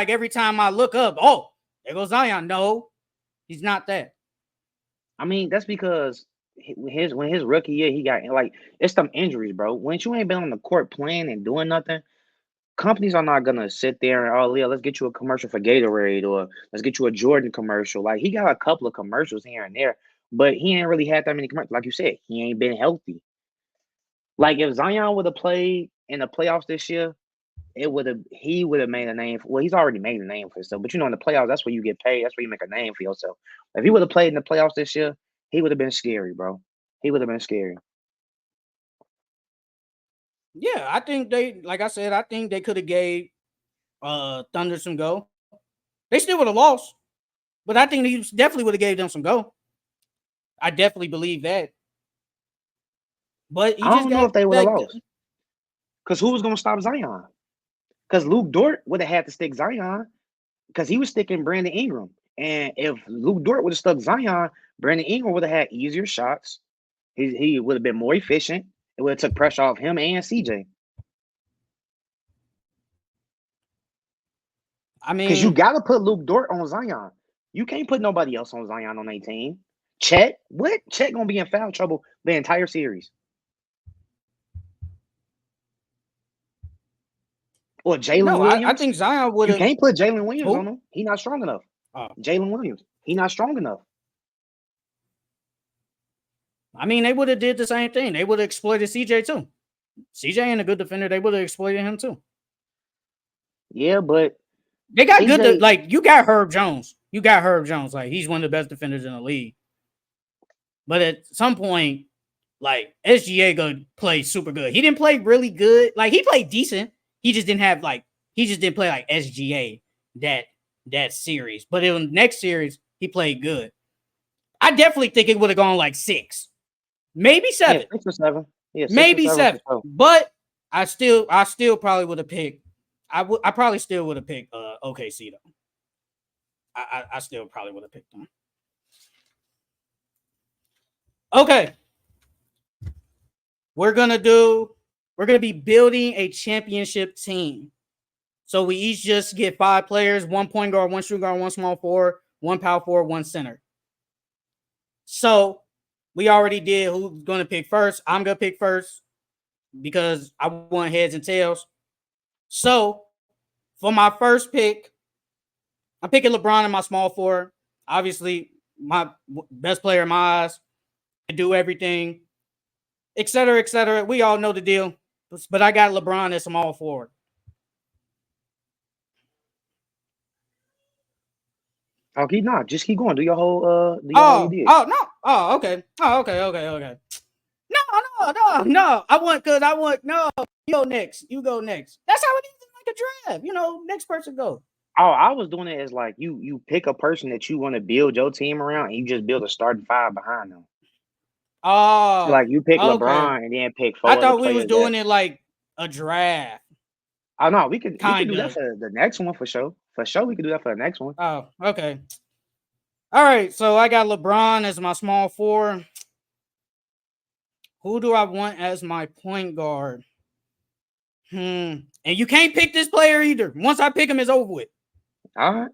every time I look up, oh, there goes Zion. No, he's not that. I mean, that's because when his rookie year, he got like it's some injuries, bro. When you ain't been on the court playing and doing nothing, companies are not gonna sit there and oh, Leo, let's get you a commercial for Gatorade or let's get you a Jordan commercial. Like he got a couple of commercials here and there, but he ain't really had that many commercials. Like you said, he ain't been healthy. Like if Zion would have played in the playoffs this year, he would have made a name. Well, he's already made a name for himself. But you know, in the playoffs, that's where you get paid. That's where you make a name for yourself. If he would have played in the playoffs this year, he would have been scary, bro. He would have been scary. Yeah, I think like I said, I think they could have gave Thunder some go. They still would have lost, but I think he definitely would have gave them some go. I definitely believe that. But I don't know if they would have lost. Because who was going to stop Zion? Because Luke Dort would have had to stick Zion because he was sticking Brandon Ingram. And if Luke Dort would have stuck Zion, Brandon Ingram would have had easier shots. He would have been more efficient. It would have took pressure off him and CJ. I mean, because you got to put Luke Dort on Zion. You can't put nobody else on Zion on their team. Chet, what? Chet gonna be in foul trouble the entire series. Or Jalen Williams. I think Zion would have. You can't put Jalen Williams on him. He's not strong enough. Jalen Williams. He's not strong enough. I mean, they would have did the same thing. They would have exploited CJ too. CJ ain't a good defender. They would have exploited him too. Yeah, but they got CJ, good. Like you got Herb Jones. Like he's one of the best defenders in the league. But at some point, like SGA gonna play super good. He didn't play really good. Like he played decent. He just didn't play like SGA that series. But in the next series, he played good. I definitely think it would have gone like 6, maybe 7. Yeah, 6 or 7. Yeah, maybe 7. Sure. But I still probably would have picked. I probably still would have picked OKC though. I still probably would have picked them. Okay. We're gonna be building a championship team. So we each just get 5 players, 1 point guard, 1 shooting guard, 1 small forward, 1 power forward, 1 center. So we already did who's gonna pick first. I'm gonna pick first because I want heads and tails. So for my first pick, I'm picking LeBron in my small forward. Obviously, my best player in my eyes. Can do everything, et cetera, et cetera. We all know the deal. But I got LeBron as small forward. Oh, keep not. Just keep going. Do your whole okay. Oh, okay. No. You go next. That's how it is in like a draft. You know, next person go. Oh, I was doing it as like you pick a person that you want to build your team around and you just build a starting 5 behind them. Oh, so like you pick LeBron and then pick 4 I thought we was doing it like a draft. Oh no, we could do that for the next one for sure. For sure, we could do that for the next one. Oh, okay. All right, so I got LeBron as my small forward. Who do I want as my point guard? And you can't pick this player either. Once I pick him, it's over with. All right.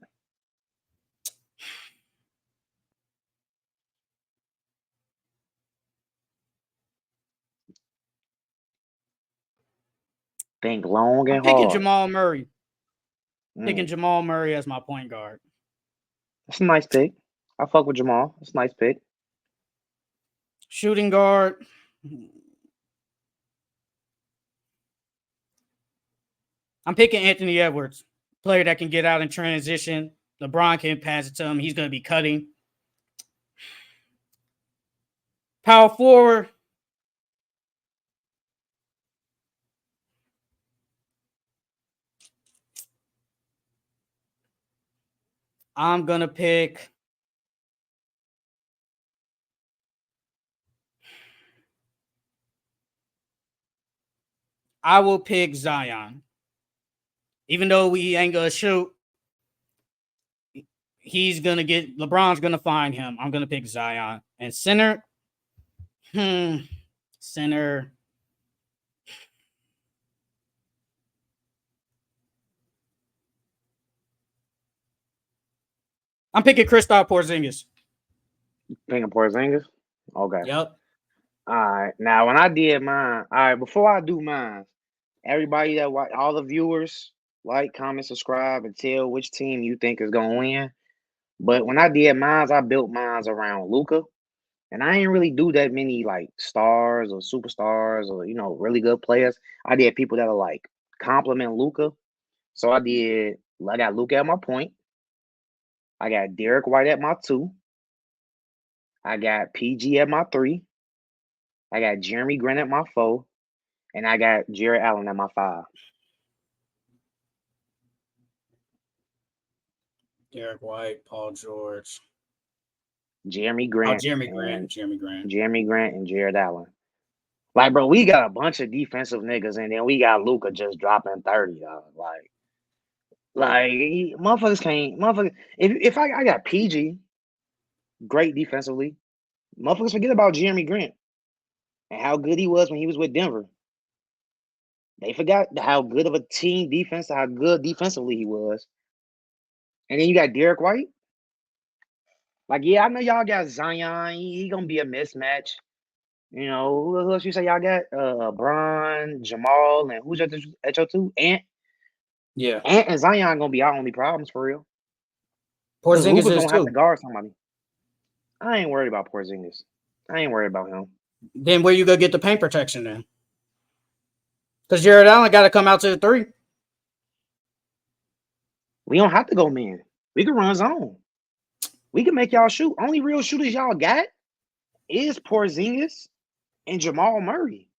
Think long and hard. Picking Jamal Murray. Picking Jamal Murray as my point guard. That's a nice pick. I fuck with Jamal. That's a nice pick. Shooting guard. I'm picking Anthony Edwards, player that can get out in transition. LeBron can pass it to him. He's going to be cutting. Power forward. I'm going to pick. I will pick Zion. Even though we ain't going to shoot, he's going to get, LeBron's going to find him. I'm going to pick Zion. And center, center. I'm picking Kristaps Porzingis. Picking Porzingis? Okay. Yep. All right. Now, when I did mine, all right, before I do mine, everybody that watch, all the viewers, like, comment, subscribe, and tell which team you think is going to win. But when I did mine, I built mine around Luka. And I ain't really do that many, like, stars or superstars or, really good players. I did people that are, like, compliment Luka. So I got Luka at my point. I got Derek White at my 2. I got PG at my 3. I got Jeremy Grant at my 4. And I got Jared Allen at my 5. Derek White, Paul George. Jeremy Grant. Jeremy Grant. Jeremy Grant and Jared Allen. Like, bro, we got a bunch of defensive niggas, and then we got Luka just dropping 30, dog. Like, motherfuckers can't. If I got PG, great defensively, motherfuckers forget about Jeremy Grant and how good he was when he was with Denver. They forgot how good of a team defense, how good defensively he was. And then you got Derek White. Like, yeah, I know y'all got Zion. He gonna be a mismatch. Who else you say y'all got? Bron, Jamal, and who's at your 2? Ant. Yeah. Ant and Zion gonna be our only problems for real. Porzingis Luka's is gonna have to guard somebody. I ain't worried about Porzingis. I ain't worried about him. Then where you gonna get the paint protection then? Because Jared Allen got to come out to the 3. We don't have to go man. We can run zone. We can make y'all shoot. Only real shooters y'all got is Porzingis and Jamal Murray.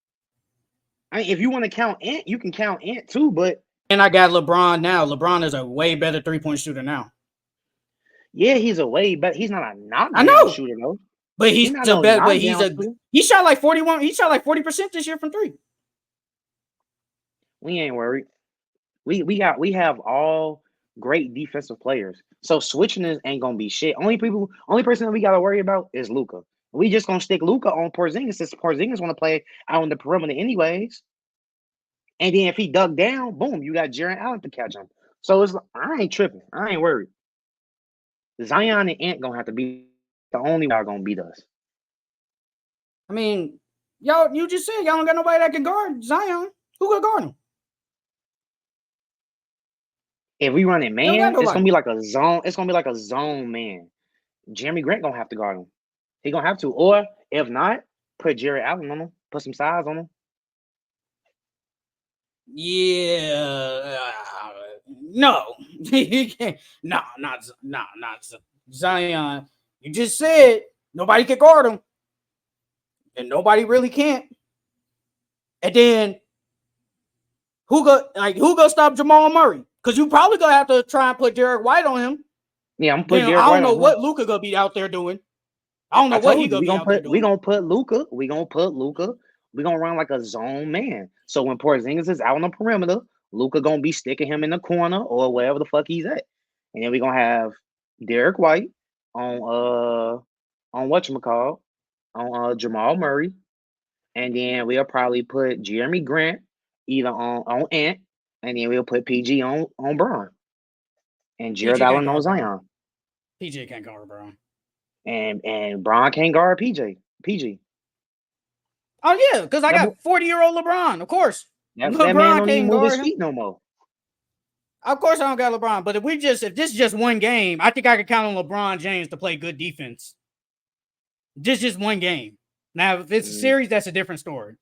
I mean, if you want to count Ant, you can count Ant too, but... And I got LeBron now. LeBron is a way better 3-point shooter now. Yeah, he's a way better. He's not a knockdown shooter, though. But he's the best. But he shot like 41. He shot like 40% this year from 3. We ain't worried. We have all great defensive players. So switching this ain't gonna be shit. Only person that we gotta worry about is Luka. We just gonna stick Luka on Porzingis since Porzingis wanna play out on the perimeter anyways. And then if he dug down, boom, you got Jared Allen to catch him. So I ain't tripping. I ain't worried. Zion and Ant gonna have to be the only one gonna beat us. I mean, y'all, you just said y'all don't got nobody that can guard Zion. Who gonna guard him? If we run it man, it's gonna be like a zone. It's gonna be like a zone man. Jeremy Grant gonna have to guard him. He gonna have to. Or if not, put Jared Allen on him. Put some size on him. Yeah. No. He can't. No, not Zion. You just said nobody can guard him. And nobody really can't. And then who gonna stop Jamal Murray? Because you probably gonna have to try and put Derek White on him. Yeah, I'm putting Derek White on him. I don't know what Luka gonna be out there doing. I don't know what he gonna be out there doing. We gonna put Luka. We gonna run like a zone man. So when Porzingis is out on the perimeter, Luka gonna be sticking him in the corner or wherever the fuck he's at. And then we gonna have Derek White on whatchamacallit, on Jamal Murray. And then we'll probably put Jeremy Grant either on Ant, and then we'll put PG on Bron. And Jared Allen on Zion. PG can't guard Bron. And Bron can't guard PG. Oh yeah, because I got 40-year-old LeBron, of course. That man don't even move his feet no more. Of course I don't got LeBron, but if this is just one game, I think I can count on LeBron James to play good defense. Just one game. Now, if it's a series, that's a different story.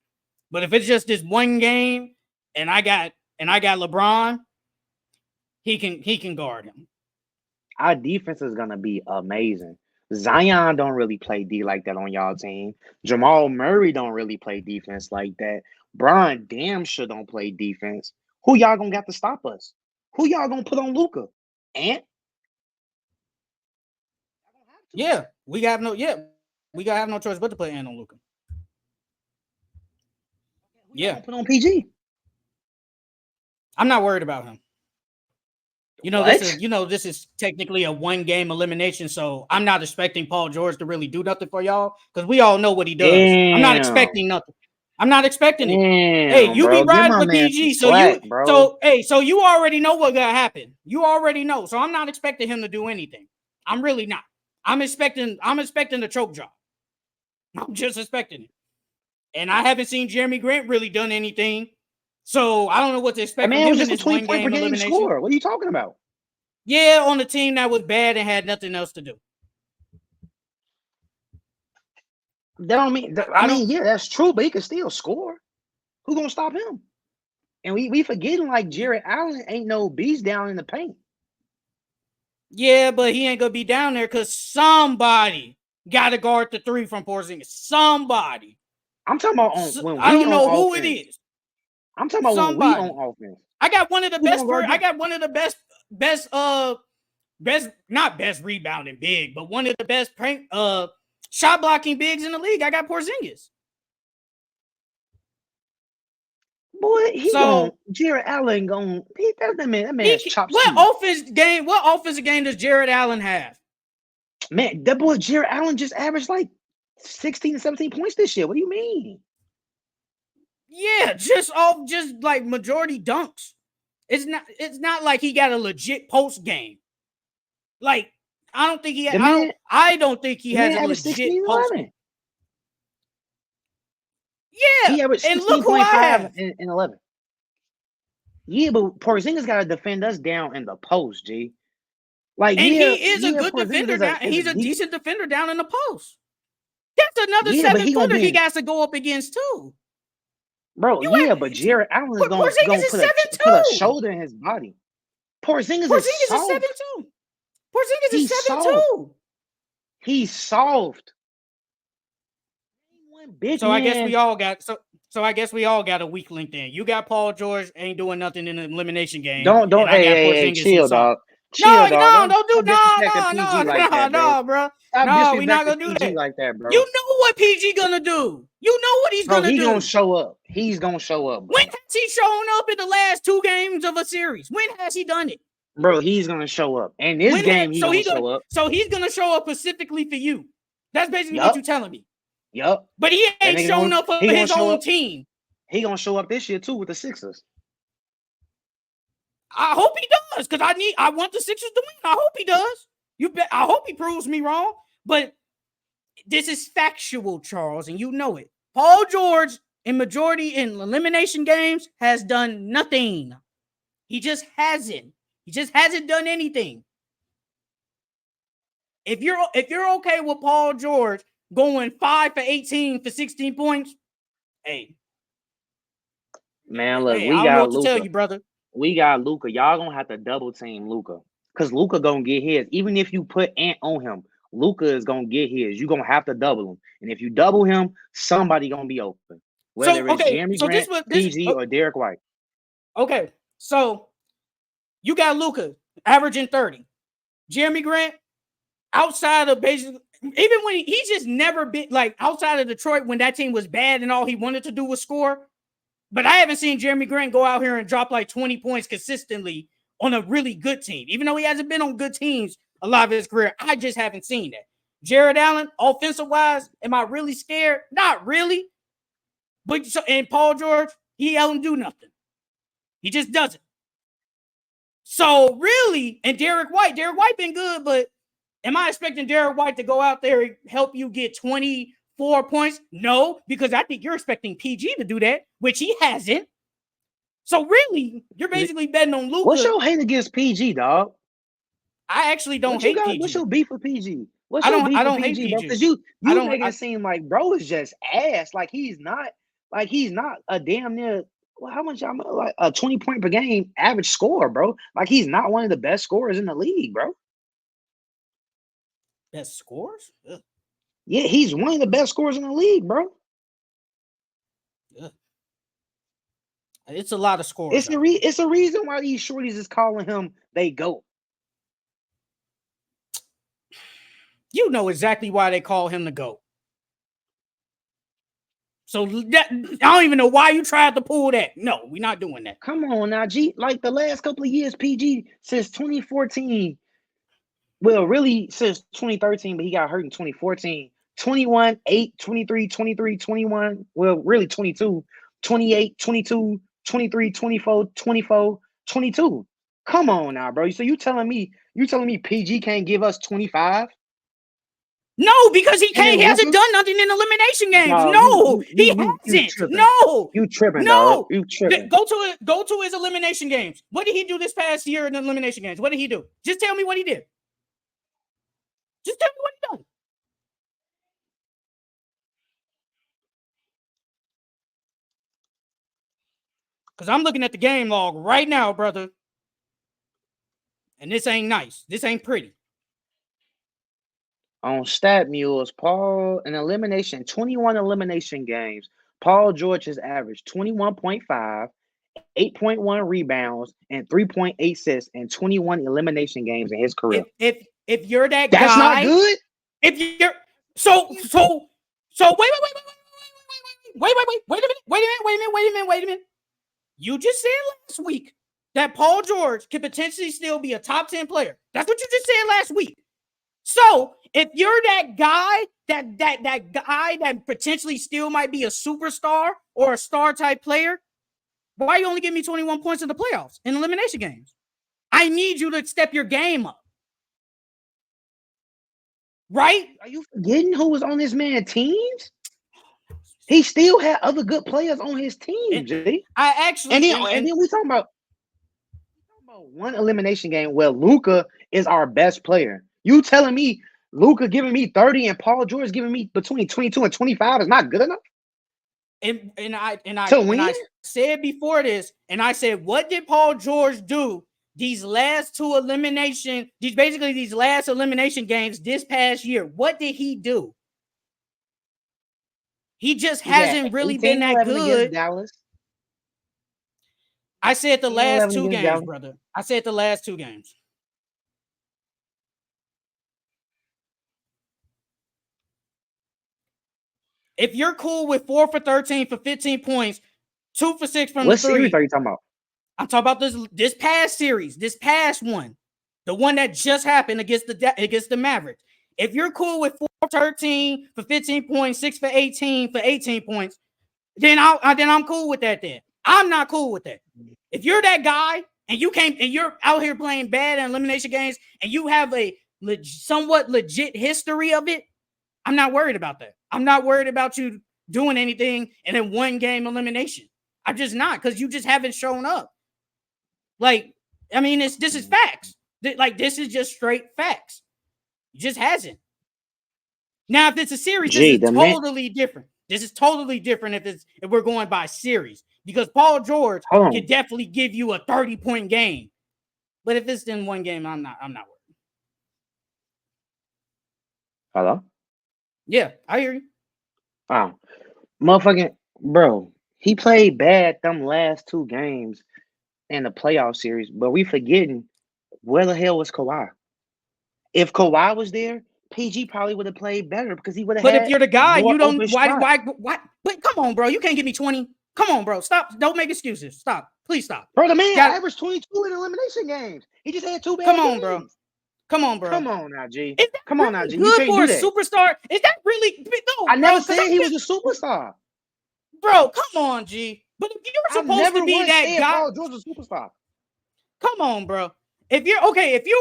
But if it's just this one game and I got and I got LeBron, he can guard him. Our defense is gonna be amazing. Zion don't really play D like that on y'all team. Jamal Murray don't really play defense like that. Brian damn sure don't play defense. Who y'all gonna got to stop us? Who y'all gonna put on Luka? Ant? Yeah, we gotta have no choice but to put Ant on Luka. Yeah, put on PG. I'm not worried about him. This is technically a 1-game elimination, so I'm not expecting Paul George to really do nothing for y'all because we all know what he does. Damn. I'm not expecting nothing. I'm not expecting it. Damn, Hey, you bro. be riding with PG, so you already know what's gonna happen. You already know, so I'm not expecting him to do anything. I'm really not. I'm expecting the choke job. I'm just expecting it, and I haven't seen Jeremy Grant really done anything. So I don't know what to expect from him in this 1-game elimination. Score. What are you talking about? Yeah, on a team that was bad and had nothing else to do. That don't mean. Yeah, that's true, but he can still score. Who gonna stop him? And we forgetting like Jared Allen ain't no beast down in the paint. Yeah, but he ain't gonna be down there because somebody got to guard the 3 from Porzingis. Somebody. I'm talking about I don't know who it is. I'm talking about when we on offense. I got one of the not best rebounding big, but one of the best shot blocking bigs in the league. I got Porzingis. Boy, Jared Allen that man's chops. What offensive game does Jared Allen have? Man, that boy Jared Allen just averaged like 16 to 17 points this year. What do you mean? Yeah, just like majority dunks. It's not like he got a legit post game. Like I don't think he has a legit post game. Yeah, he averaged 16.5 and 11. Yeah, but Porzingis got to defend us down in the post, G. Like, and he is a good defender down. He's a decent defender down in the post. That's another 7-footer he got to go up against too. Bro, but Jared Allen is going to put a shoulder in his body. Porzingis is 7'2". Porzingis is 7'2". He's soft. So I guess we all got a weak link then. You got Paul George ain't doing nothing in the elimination game. Don't chill, dog. Don't do no, bro. No, we're not gonna do that like that, bro. You know what PG gonna do. You know what he's gonna do. He's gonna show up. He's gonna show up. Bro. When has he shown up in the last 2 games of a series? When has he done it? Bro, he's gonna show up. And this game, he's gonna show up. So he's gonna show up specifically for you. That's basically what you're telling me. Yup. But he ain't showing up for his own team. He gonna show up this year too with the Sixers. I hope he does, because I want the Sixers to win. I hope he does. I hope he proves me wrong. But this is factual, Charles, and you know it. Paul George, in elimination games, has done nothing. He just hasn't. He just hasn't done anything. If you're okay with Paul George going 5 for 18 for 16 points, hey. Man, look, we got Luka. To tell you, brother. We got Luka. Y'all gonna have to double team Luka. Because Luka gonna get his. Even if you put Ant on him, Luka is gonna get his. You're gonna have to double him. And if you double him, somebody gonna be open. Whether it's Jeremy Grant, PG, or Derek White. Okay, so you got Luka averaging 30. Jeremy Grant, outside of basically, even when he's just never been like outside of Detroit when that team was bad and all he wanted to do was score. But I haven't seen Jeremy Grant go out here and drop like 20 points consistently on a really good team. Even though he hasn't been on good teams a lot of his career, I just haven't seen that. Jared Allen, offensive-wise, am I really scared? Not really. And Paul George, he don't do nothing. He just doesn't. So really, and Derek White been good, but am I expecting Derek White to go out there and help you get 24 points? No, because I think you're expecting PG to do that, which he hasn't. So really, you're basically betting on Luka. What's your hate against PG, dog? I actually don't hate PG. What's your beef with PG? I don't hate PG. Because you make it seem like bro is just ass. Like he's not a damn near Well, how much? I'm like a 20 point per game average score, bro. Like he's not one of the best scorers in the league, bro. Best scores? Ugh. Yeah, he's one of the best scorers in the league, bro. Ugh. It's a lot of scores. It's a reason why these shorties is calling him they GOAT. You know exactly why they call him the GOAT. So that, I don't even know why you tried to pull that. No, we're not doing that. Come on now, G. Like the last couple of years, PG since 2014. Well, really since 2013, but he got hurt in 2014. 21, 8, 23, 23, 21. Well, really 22, 28, 22, 23, 24, 24, 22. Come on now, bro. So you telling me PG can't give us 25? No, because he can't. He hasn't done nothing in elimination games. No, he hasn't. No, you tripping, no. dog. You tripping. Go to his elimination games. What did he do this past year in the elimination games? What did he do? Just tell me what he did. Just tell me what he done. Because I'm looking at the game log right now, brother. And this ain't nice. This ain't pretty. On Stat Mules, Paul, in elimination, 21 elimination games, Paul George has averaged 21.5, 8.1 rebounds, and 3.8 assists in 21 elimination games in his career. If you're that That's guy, not good. If you're so wait a minute. You just said last week that Paul George could potentially still be a top 10 player. That's what you just said last week. So if you're that guy, that guy that potentially still might be a superstar or a star type player, why you only give me 21 points in the playoffs in elimination games? I need you to step your game up. Right? Are you forgetting who was on this man's teams? He still had other good players on his team, Jay. I actually and then we talking about one elimination game where Luka is our best player. You telling me Luka giving me 30 and Paul George giving me between 22 and 25 is not good enough? And I said before this, and I said, what did Paul George do these last elimination games this past year? What did he do? He just hasn't really been that good. Dallas. I said the last 2 games, Dallas. Brother. I said the last 2 games. If you're cool with 4 for 13 for 15 points, 2 for 6 from what the 3. What series are you talking about? I'm talking about this past series, this past one. The one that just happened against the Mavericks. If you're cool with 4 for 13 for 15 points, 6 for 18 for 18 points, then I'm cool with that then. I'm not cool with that. If you're that guy and you're out here playing bad in elimination games and you have a somewhat legit history of it, I'm not worried about that. I'm not worried about you doing anything in a 1-game elimination. I'm just not, because you just haven't shown up. Like, I mean, this is facts. Like, this is just straight facts. It just hasn't. Now, if it's a series, this is totally different. This is totally different if we're going by series, because Paul George can definitely give you a 30-point game. But if it's in 1 game, I'm not worried. Hello? Yeah, I hear you. Oh, motherfucking bro, he played bad them last 2 games in the playoff series, but we forgetting where the hell was Kawhi? If Kawhi was there, PG probably would have played better because he would have. But if you're the guy, you don't. Why? But come on, bro, you can't give me 20. Come on, bro, stop. Don't make excuses. Stop. Please stop. Bro, the man averaged 22 in elimination games. He just had 2 bad games. Come on, bro. Come on now, G. Come on now, G. Good for a superstar. Is that really? No, I never said he was a superstar. Bro, come on, G. But if you're supposed to be that guy, Paul George is a superstar. Come on, bro. If you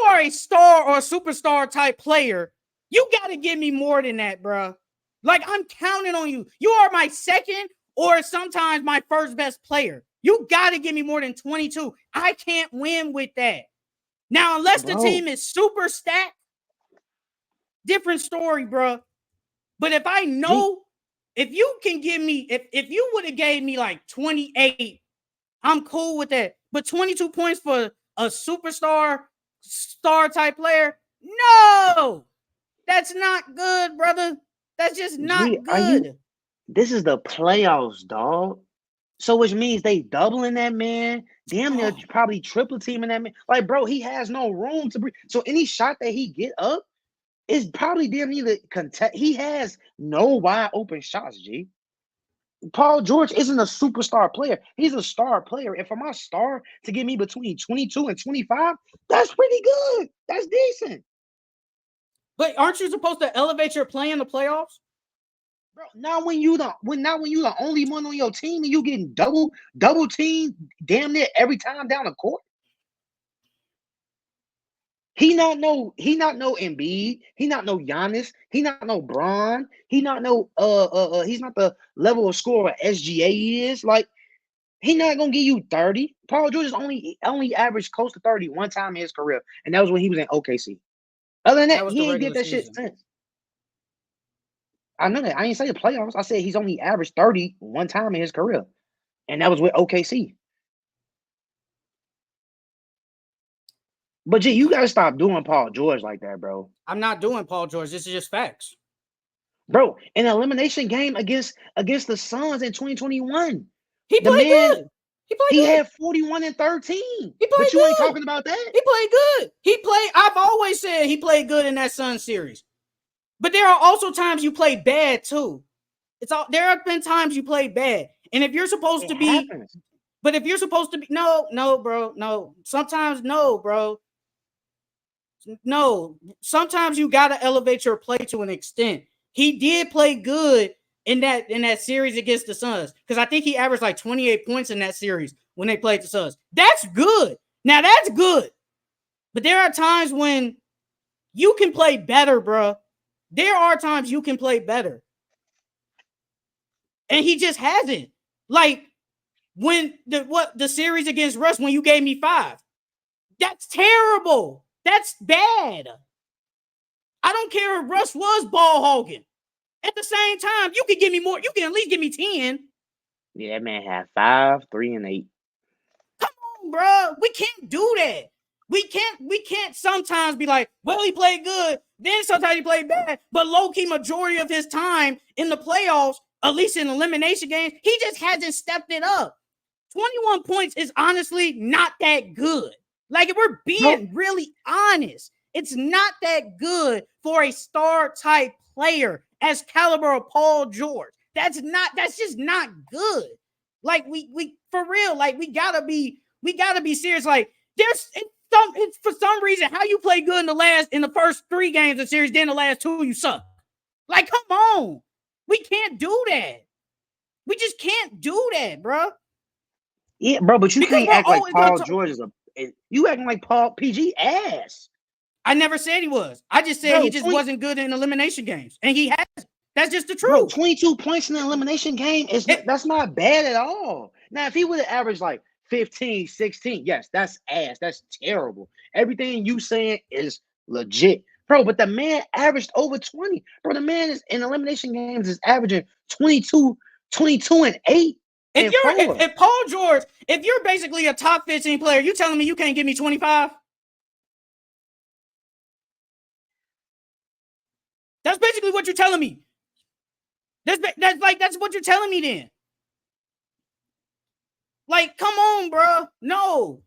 are a star or a superstar type player, you got to give me more than that, bro. Like, I'm counting on you. You are my second or sometimes my first best player. You got to give me more than 22. I can't win with that. Now, unless the team is super stacked, different story, bro. But if I know, if you can give me, if you would have gave me like 28 I'm cool with that. But 22 points for a superstar, star type player, no, that's not good, brother. That's just G, not are you? good. This is the playoffs, dog. So which means they doubling that man. Damn, they're Oh, probably triple teaming that man. Like, bro, he has no room to breathe. So any shot that he get up is probably damn near the contest. He has no wide open shots, G. Paul George isn't a superstar player. He's a star player. And for my star to get me between 22 and 25, that's pretty good. That's decent. but aren't you supposed to elevate your play in the playoffs? Bro, not when you the only one on your team and you getting double teamed damn near every time down the court. He not no Embiid. He not no Giannis. He not no Bron. He not no he's not the level of scorer SGA is. Like, he not gonna give you 30. Paul George is only averaged close to 30 one time in his career, and that was when he was in OKC. Other than that, That was the he ain't did regular that shit season. since. I know that. I didn't say the playoffs. I said he's only averaged 30 one time in his career, and that was with OKC. But G, you gotta stop doing Paul George like that, bro. I'm not doing Paul George. This is just facts. Bro, in an elimination game against the Suns in 2021, He the played man good. He played he good. had 41 and 13. He But played you ain't good. talking about that. He played good. He played. I've always said he played good in that Suns series. But there are also times you play bad too. There have been times you play bad. And if you're supposed It to be, happens. but if you're supposed to be, no, bro, no. Sometimes no, bro. No. Sometimes you gotta elevate your play to an extent. He did play good in that series against the Suns. Because I think he averaged like 28 points in that series when they played the Suns. That's good. Now that's good. But there are times when you can play better, bro. There are times you can play better. And he just hasn't. Like when the series against Russ when you gave me 5. That's terrible. That's bad. I don't care if Russ was ball hogging. At the same time, you can give me more. You can at least give me 10. Yeah, that man had 5, 3, and 8. Come on, bro. We can't do that. We can't sometimes be like, well, he played good. Then sometimes he played bad. But low-key majority of his time in the playoffs, at least in elimination games, he just hasn't stepped it up. 21 points is honestly not that good. Like, if we're being really honest, it's not that good for a star type player as caliber of Paul George. That's just not good. Like, we for real, like we gotta be serious. Like, it's for some reason how you play good in the first 3 games of the series, then the last 2 you suck. Like, come on. We can't do that. We just can't do that, bro. Yeah, bro, but you Because can't we're act like always Paul George is you acting like Paul PG ass. I never said he was. I just said he just wasn't good in elimination games. And he has. That's just the Bro, truth. 22 points in the elimination game that's not bad at all. Now, if he would have averaged like 15, 16, yes, that's ass. That's terrible. Everything you saying is legit. Bro, but the man averaged over 20. Bro, the man is in elimination games is averaging 22 and 8 and 4. If Paul George, if you're basically a top 15 player, you telling me you can't give me 25? That's basically what you're telling me. That's what you're telling me then. Like, come on, bro. No.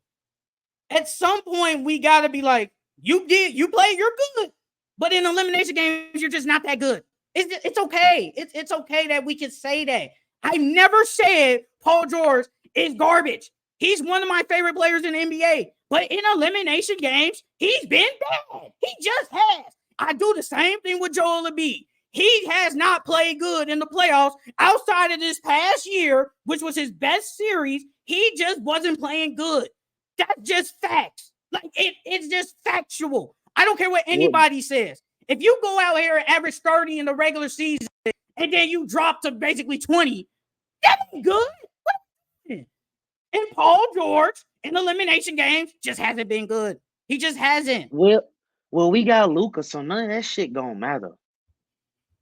At some point, we gotta be like, you play, you're good. But in elimination games, you're just not that good. It's okay. It's okay that we can say that. I never said Paul George is garbage. He's one of my favorite players in the NBA. But in elimination games, he's been bad. He just has. I do the same thing with Joel Embiid. He has not played good in the playoffs outside of this past year, which was his best series. He just wasn't playing good. That's just facts. Like, it's just factual. I don't care what anybody says. If you go out here and average 30 in the regular season and then you drop to basically 20, that ain't good. And Paul George in elimination games just hasn't been good. He just hasn't. Well, we got Luka, so none of that shit gonna matter.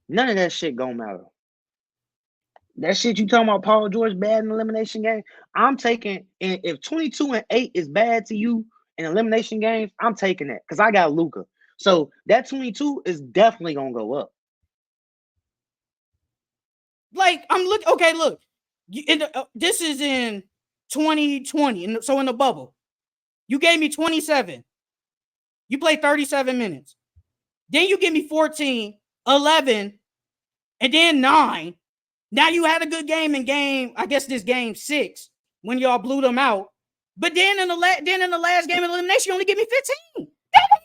None of that shit gonna matter. That shit you talking about Paul George bad in elimination game. I'm taking, and if 22-8 is bad to you in elimination games, I'm taking that because I got Luka. So that 22 is definitely gonna go up. Like I'm looking. Okay, look. This is in 2020, and so in the bubble, you gave me 27. You played 37 minutes. Then you give me 14, 11, and then 9. Now you had a good game in I guess this game 6 when y'all blew them out. But then in the last game of elimination, you only give me 15. That ain't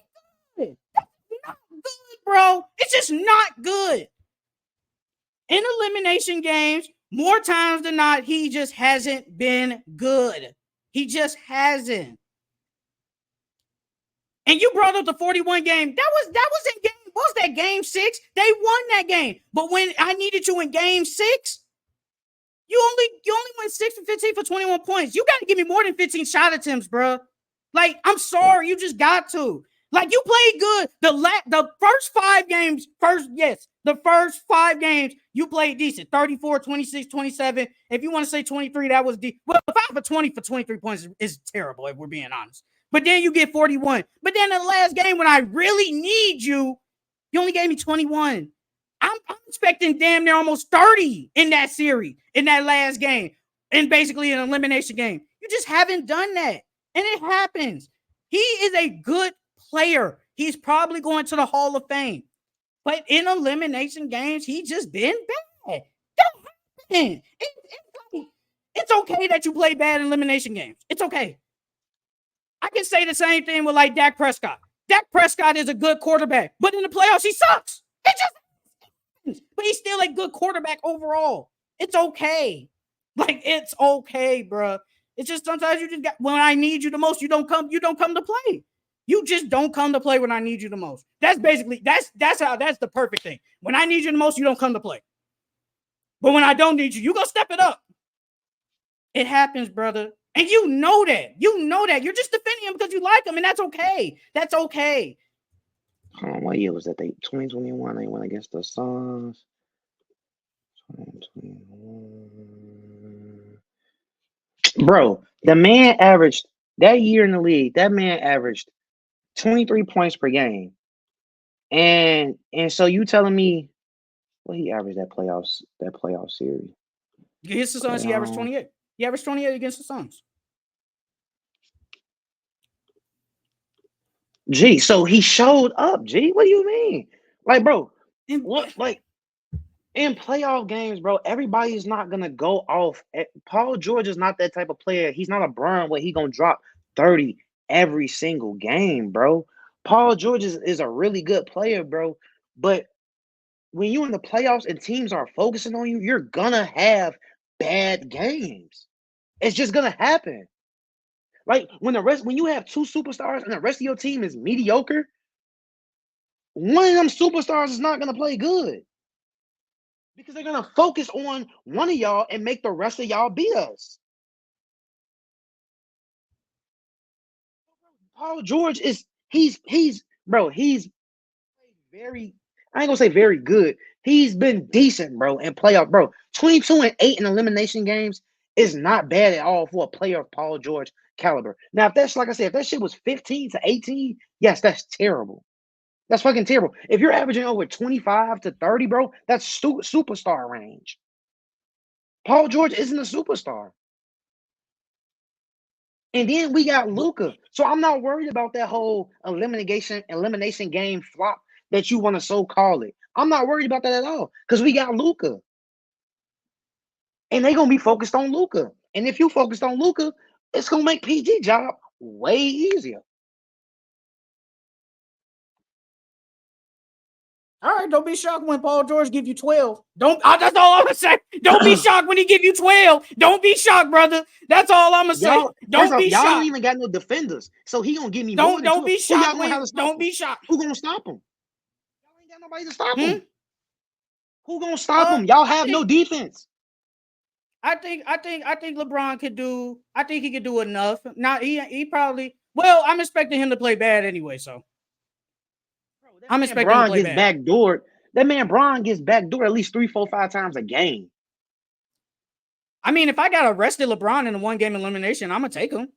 good. That's not good, bro. It's just not good. In elimination games, more times than not, he just hasn't been good. He just hasn't. And you brought up the 41 game. That was in game. What was that, game 6? They won that game. But when I needed you in game 6, you only went 6 for 15 for 21 points. You got to give me more than 15 shot attempts, bro. Like, I'm sorry, you just got to. Like, you played good. The first 5 games, the first 5 games, you played decent. 34, 26, 27. If you want to say 23, that was well, 5 for 20 for 23 points is terrible, if we're being honest. But then you get 41. But then in the last game, when I really need you, you only gave me 21. I'm expecting damn near almost 30 in that series, in that last game, and basically an elimination game. You just haven't done that. And it happens. He is a good player. He's probably going to the Hall of Fame. But in elimination games, he's just been bad. That happened. It's okay that you play bad in elimination games. It's okay. I can say the same thing with like Dak Prescott. Dak Prescott is a good quarterback, but in the playoffs, he sucks. It just, but he's still a good quarterback overall. It's okay. Like, it's okay, bro. It's just sometimes you just got, when I need you the most, you don't come to play. You just don't come to play when I need you the most. That's basically, that's the perfect thing. When I need you the most, you don't come to play. But when I don't need you, you go step it up. It happens, brother. And you know that. You know that. You're just defending him because you like him, and that's okay. That's okay. Hold on, what year was that? 2021, they went against the Suns. 2021. Bro, the man averaged, that year in the league, that man averaged 23 points per game. And so you telling me what he averaged that playoff series? Against the Suns, he averaged 28. He averaged 28 against the Suns. G, so he showed up, G. What do you mean? Like, bro, what, like, in playoff games, bro, everybody's not gonna go off. Paul George is not that type of player. He's not a Bron where he gonna drop 30 every single game, bro. Paul George is a really good player, bro. But when you're in the playoffs and teams are focusing on you, you're gonna have bad games. It's just gonna happen. Like when you have 2 superstars and the rest of your team is mediocre, one of them superstars is not gonna play good. Because they're gonna focus on one of y'all and make the rest of y'all beat us. Paul George he's very, I ain't gonna say very good. He's been decent, bro, in playoff, bro. 22-8 in elimination games is not bad at all for a player of Paul George caliber. Now, if that's, like I said, if that shit was 15 to 18, yes, that's terrible. That's fucking terrible. If you're averaging over 25 to 30, bro, that's superstar range. Paul George isn't a superstar. And then we got Luka. So I'm not worried about that whole elimination game flop that you want to so call it. I'm not worried about that at all because we got Luka. And they're going to be focused on Luka. And if you focused on Luka, it's going to make PG job way easier. All right, don't be shocked when Paul George give you 12. That's all I'm gonna say. Don't be shocked when he give you 12. Don't be shocked, brother. That's all I'm gonna say. Don't be shocked. Y'all don't even got no defenders, so he gonna give me more than 12. Don't be shocked. Don't be shocked. Who gonna stop him? Y'all ain't got nobody to stop him. Who gonna stop him? Y'all have no defense. I think LeBron could do. I think he could do enough. Now he probably. Well, I'm expecting him to play bad anyway, so. I'm expecting Bron gets backdoored. That man Bron gets backdoored at least 3, 4, 5 times a game. I mean, if I got a rested LeBron in a 1-game elimination, I'm gonna take him.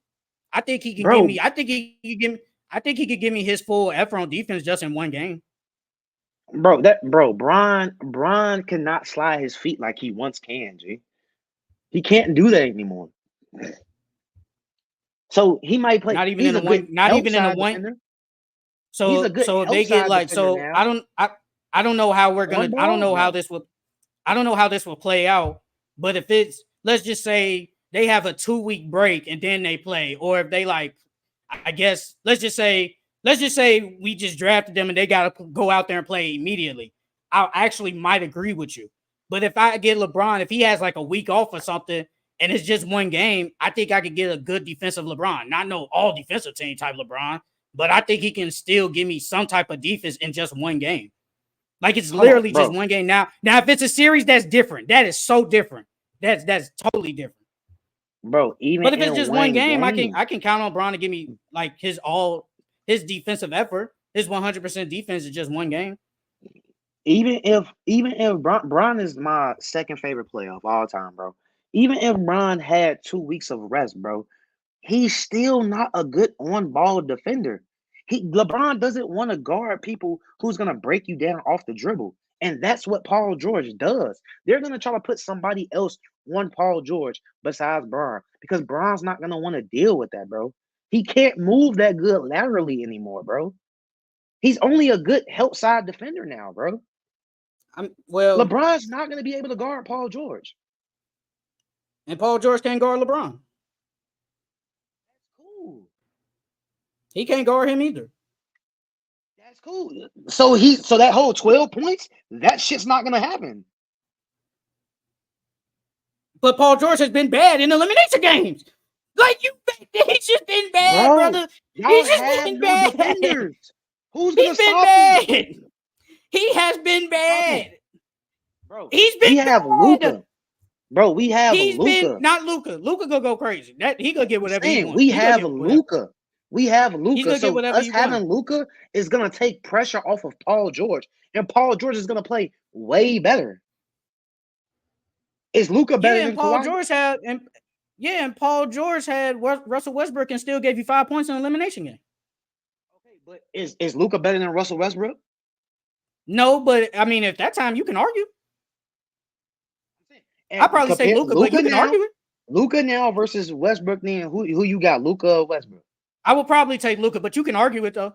I think he can Bro, give me. I think he can give me. I think he could give me his full effort on defense just in 1 game. Bron cannot slide his feet like he once can, G. He can't do that anymore. So he might play. Not even He's in a a good one. Not help even in a side one. defender. He's a So good if help they get side like defender so, now. I don't know how we're On gonna. I don't ball, know how no. this will. I don't know how this will play out. But if it's, let's just say they have a 2-week break and then they play, or if they like, I guess let's just say we just drafted them and they got to go out there and play immediately. I actually might agree with you. But if I get LeBron, if he has like a week off or something and it's just 1 game, I think I could get a good defensive LeBron. Not no all defensive team type LeBron, but I think he can still give me some type of defense in just 1 game. Like it's literally just 1 game. Now if it's a series, that's different. That is so different. That's totally different. Bro, even But if it's in just 1 game, I can count on Bron to give me like his defensive effort. His 100% defense is just 1 game. Even if Bron is my second favorite player of all time, bro. Even if Bron had 2 weeks of rest, bro, he's still not a good on-ball defender. LeBron doesn't want to guard people who's gonna break you down off the dribble. And that's what Paul George does. They're gonna try to put somebody else on Paul George besides Bron because Bron's not gonna want to deal with that, bro. He can't move that good laterally anymore, bro. He's only a good help side defender now, bro. LeBron's not gonna be able to guard Paul George. And Paul George can't guard LeBron. That's cool. He can't guard him either. That's cool. So that whole 12 points, that shit's not gonna happen. But Paul George has been bad in elimination games. Like he's just been bad, bro, brother. He's just been bad. Defenders. Who's gonna been stop bad. him? He has been bad. Bro, he's been we have Luka. Bro, we have He's Luka. Been not Luka. Luka gonna go crazy. That he gonna get whatever he wants. We have Luka. We have Luka. So us having Luka is gonna take pressure off of Paul George, and Paul George is gonna play way better. Is Luka better than Paul Kawhi? George had and Paul George had Russell Westbrook and still gave you 5 points in an elimination game. Okay, but is Luka better than Russell Westbrook? No, but I mean, at that time, you can argue. I probably say Luka, but you can argue it. Luka now versus Westbrook. Then who you got? Luka or Westbrook? I will probably take Luka, but you can argue it though.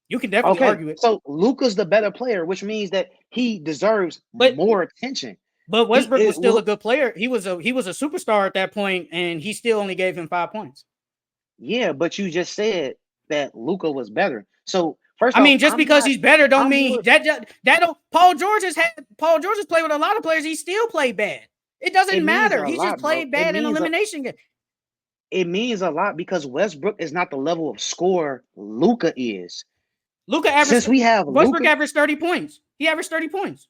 You can definitely argue it. So Luka's the better player, which means that he deserves more attention. But Westbrook was still a good player. He was a superstar at that point, and he still only gave him 5 points. Yeah, but you just said that Luka was better. So just because he's better don't mean that Paul George has played with a lot of players. He still played bad. It doesn't matter. He just played bad in elimination game. It means a lot because Westbrook is not the level of score Luka is. Westbrook averaged 30 points. He averaged 30 points.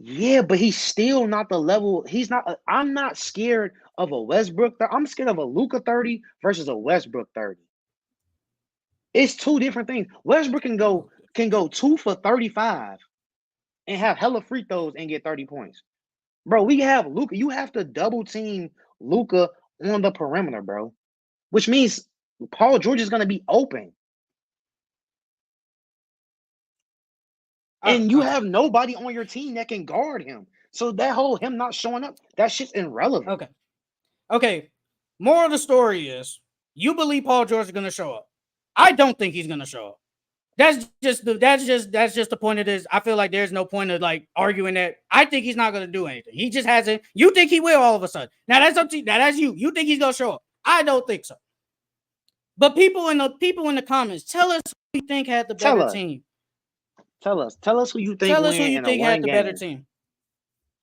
Yeah, but he's still not the level. He's not. I'm not scared of a Westbrook. I'm scared of a Luka 30 versus a Westbrook 30. It's 2 different things. Westbrook can go 2 for 35 and have hella free throws and get 30 points. Bro, we have Luka. You have to double team Luka on the perimeter, bro. Which means Paul George is going to be open. And you have nobody on your team that can guard him. So that whole him not showing up, that shit's irrelevant. Okay. Moral of the story is you believe Paul George is going to show up. I don't think he's going to show up. That's just the point of this. I feel like there's no point of like arguing that. I think he's not going to do anything. He just hasn't. You think he will all of a sudden. Now that's up to you. Now that's you. You think he's going to show up. I don't think so. But people in the comments, tell us who you think had the better team. Tell us who you think. Tell us who you think had the better team.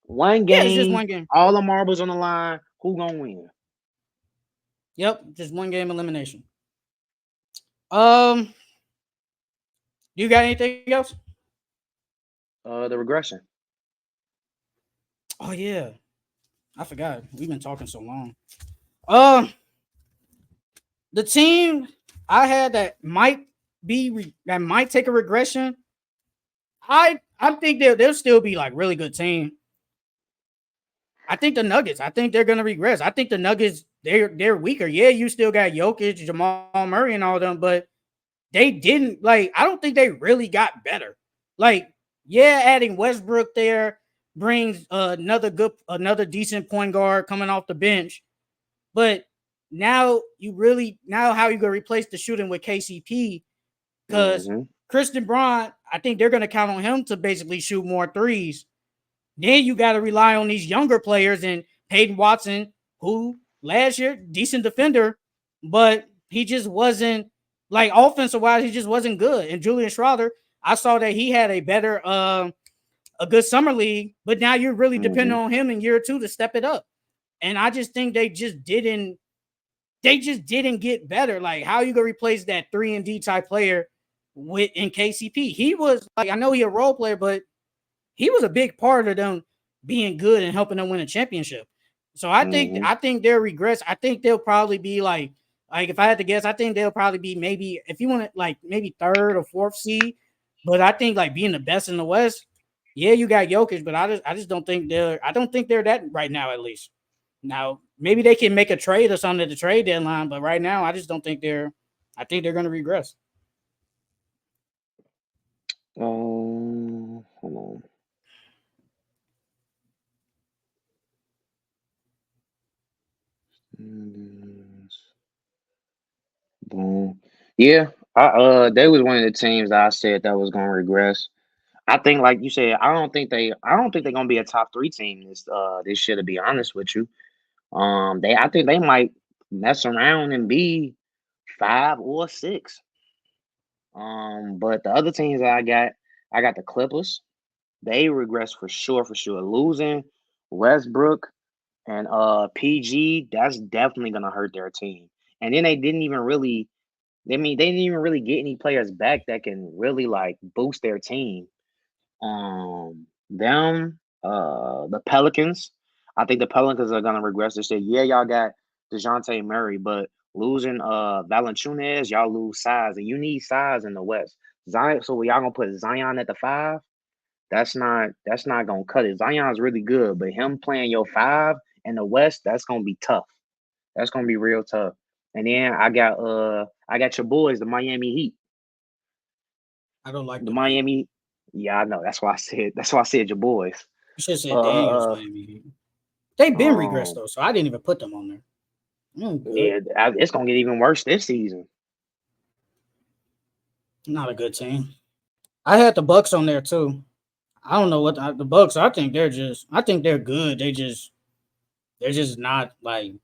1 game. Yeah, it's just 1 game. All the marbles on the line. Who gonna win? Yep, just 1 game elimination. You got anything else? The regression. Oh yeah, I forgot. We've been talking so long. The team I had that might take a regression. I think they'll still be like really good team. I think the Nuggets. I think they're gonna regress. I think the Nuggets. They're weaker. Yeah, you still got Jokic, Jamal Murray, and all them, but they didn't like. I don't think they really got better. Like, yeah, adding Westbrook there brings another decent point guard coming off the bench. But now how you gonna replace the shooting with KCP? Because Mm-hmm. Christian Braun, I think they're gonna count on him to basically shoot more threes. Then you got to rely on these younger players and Peyton Watson, who last year decent defender, but he just wasn't like offensive wise. He just wasn't good. And Julian Schroeder, I saw that he had a good summer league, but now you're really Mm-hmm. depending on him in year two to step it up. And I just think they just didn't get better. Like, how you gonna replace that 3 and D type player with in KCP? He was like, I know he a role player, but he was a big part of them being good and helping them win a championship. So Mm-hmm. I think they'll regress. I think they'll probably be like if I had to guess, I think they'll probably be maybe if you want to like maybe third or fourth seed. But I think like being the best in the West, yeah, you got Jokic, but I just don't think they're that right now at least. Now maybe they can make a trade or something at the trade deadline, but right now I just don't think they're. I think they're going to regress. Hold on. Boom. Yeah, they was one of the teams that I said that was gonna regress. I think, like you said, I don't think they're gonna be a top three team this year. To be honest with you, I think they might mess around and be 5 or 6. But the other teams that I got the Clippers. They regress for sure, for sure. Losing Westbrook and PG, that's definitely gonna hurt their team. And then they didn't even really get any players back that can really like boost their team. The Pelicans. I think the Pelicans are gonna regress this year. Yeah, y'all got DeJounte Murray, but losing Valanciunas, y'all lose size, and you need size in the West. Zion, so y'all gonna put Zion at the 5? That's not gonna cut it. Zion's really good, but him playing your 5 in the West, that's gonna be tough. That's gonna be real tough. And then I got your boys, the Miami Heat. I don't like The them Heat. Miami, yeah, I know. That's why I said your boys. You should have said Daniels, Uh, Miami Heat. They've been regressed um, though, so I didn't even put them on there. Good. yeah, it's gonna get even worse this season. Not a good team. I had the Bucks on there too. I don't know what the Bucks. I think they're good. They're just not like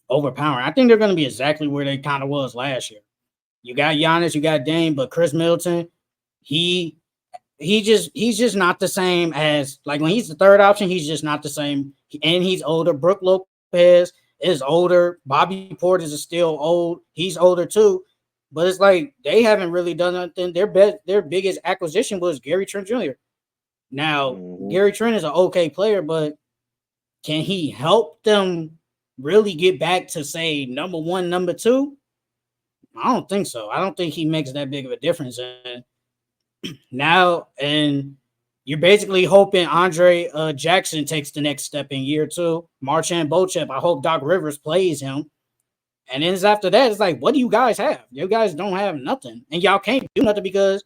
overpowering. I think they're going to be exactly where they kind of was last year. You got Giannis, you got Dame, but Chris Middleton, he he's just not the same as like when he's the third option. He's just not the same, and he's older. Brooke Lopez is older. Bobby Portis is still old. He's older too. But it's like they haven't really done nothing. Their biggest acquisition was Gary Trent Jr. Now Hmm. Gary Trent is an okay player, but can he help them really get back to say number one, number two? I don't think so. I don't think he makes that big of a difference. And and you're basically hoping Andre Jackson takes the next step in year two. Marchand Beauchamp, I hope Doc Rivers plays him. And then it's after that, it's like, what do you guys have? You guys don't have nothing. And y'all can't do nothing because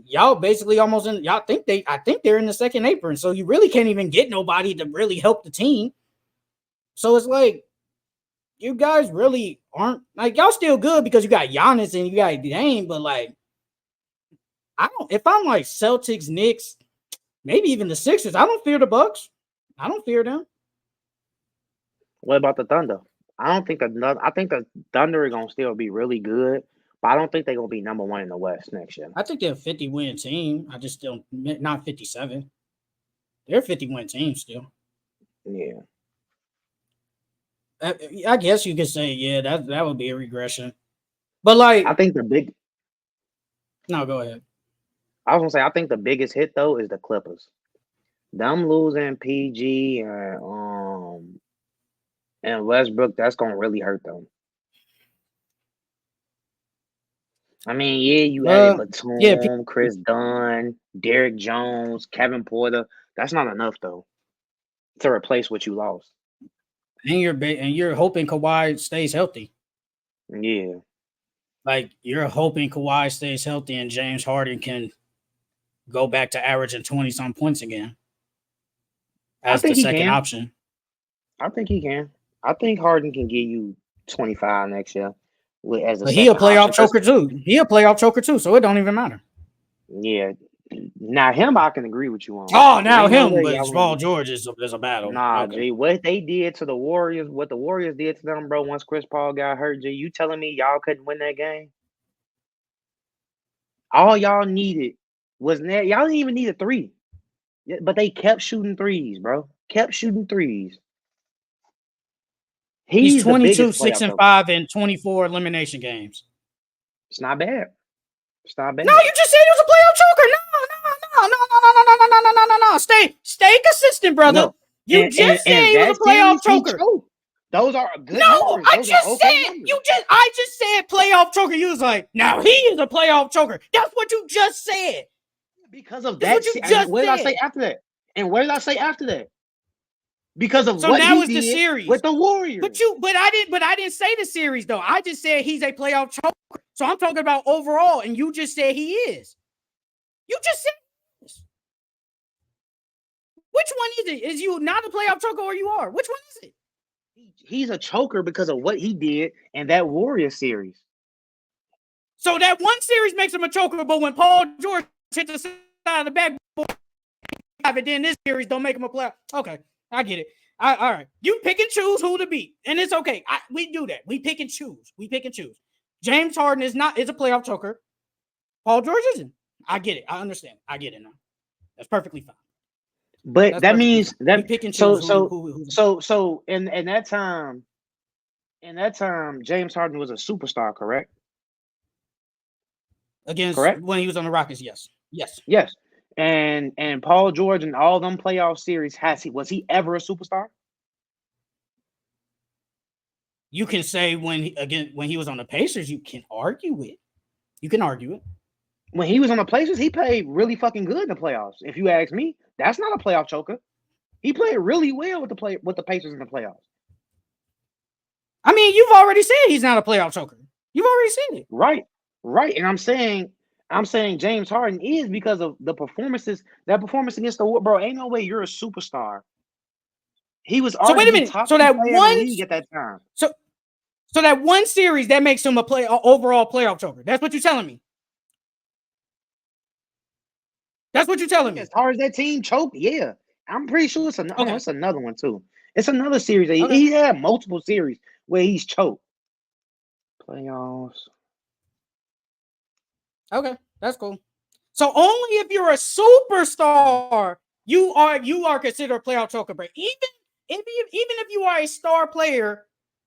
y'all basically almost in y'all think I think they're in the second apron. So you really can't even get nobody to really help the team. So it's like you guys really aren't like y'all still good because you got Giannis and you got Dame, but like I don't if I'm like Celtics, Knicks, maybe even the Sixers, I don't fear the Bucks. I don't fear them. What about the Thunder? I think the Thunder are gonna still be really good, but I don't think they're gonna be number one in the West next year. I think they're a 50 win team. I just still not 57. They're a 50 win team still. Yeah, I guess you could say, yeah, that would be a regression. But I like, think the big. no, go ahead. I was gonna say I think the biggest hit though is the Clippers. Them losing PG and Westbrook, that's gonna really hurt them. I mean, yeah, you added Uh, yeah, Batum, Chris Dunn, Derek Jones, Kevin Porter. That's not enough though. to replace what you lost. And you're hoping Kawhi stays healthy. Yeah. Like, you're hoping Kawhi stays healthy and James Harden can go back to averaging 20-some points again I as the think he second can. option. I think he can. I think Harden can give you 25 next year as a But he a second option. playoff choker too. He a playoff choker too, so it don't even matter. Yeah. Now him, I can agree with you on. Oh, now Ain't no him, way but y'all Paul gonna George is a battle. Nah, Okay. G. What they did to the Warriors, what the Warriors did to them, bro, once Chris Paul got hurt, G, you telling me y'all couldn't win that game? All y'all needed was that y'all didn't even need a three. Yeah, but they kept shooting threes, bro. Kept shooting threes. He's He's the 22, biggest playoff 6 and choker. 5 in 24 elimination games. It's not bad. It's not bad. No, you just said he was a playoff choker. No. Stay consistent, brother. No. You just said he was a playoff choker. Those are good No, numbers. I Those just are okay said numbers. I just said playoff choker. You was like, now he is a playoff choker. That's what you just said. Because of That's that, what you just what did I said. say after that? And what did I say after that? Because of So what now he it's the did series with the Warriors. But I didn't say the series though. I just said he's a playoff choker. So I'm talking about overall, and you just said he is. You just said this. Which one is it? Is you not a playoff choker or you are? Which one is it? He's a choker because of what he did in that Warrior series. So that one series makes him a choker, but when Paul George hit the side of the backboard, and then this series don't make him a playoff. Okay, I get it. All right. You pick and choose who to beat, and it's okay. We do that. We pick and choose. James Harden is a playoff choker. Paul George isn't. I get it. I understand. I get it now. That's perfectly fine. But that means fine. that we pick and choose so in that time, James Harden was a superstar, correct? Correct? When he was on the Rockets, yes. Yes. And Paul George in all them playoff series, was he ever a superstar? You can say when he was on the Pacers, you can argue it. When he was on the Pacers, he played really fucking good in the playoffs. If you ask me, that's not a playoff choker. He played really well with the Pacers in the playoffs. I mean, you've already said he's not a playoff choker. You've already said it. Right. And I'm saying James Harden is because of the performances. That performance against the bro, ain't no way you're a superstar. He was already wait a minute. top So that player in the league at that time. So that one series that makes him overall playoff choker. That's what you're telling me. That's what you're telling me. As far as that team choke, yeah. I'm pretty sure it's another one too. It's another series. He had multiple series where he's choked. Playoffs. Okay, that's cool. So only if you're a superstar, you are considered a playoff choker. But even if you are a star player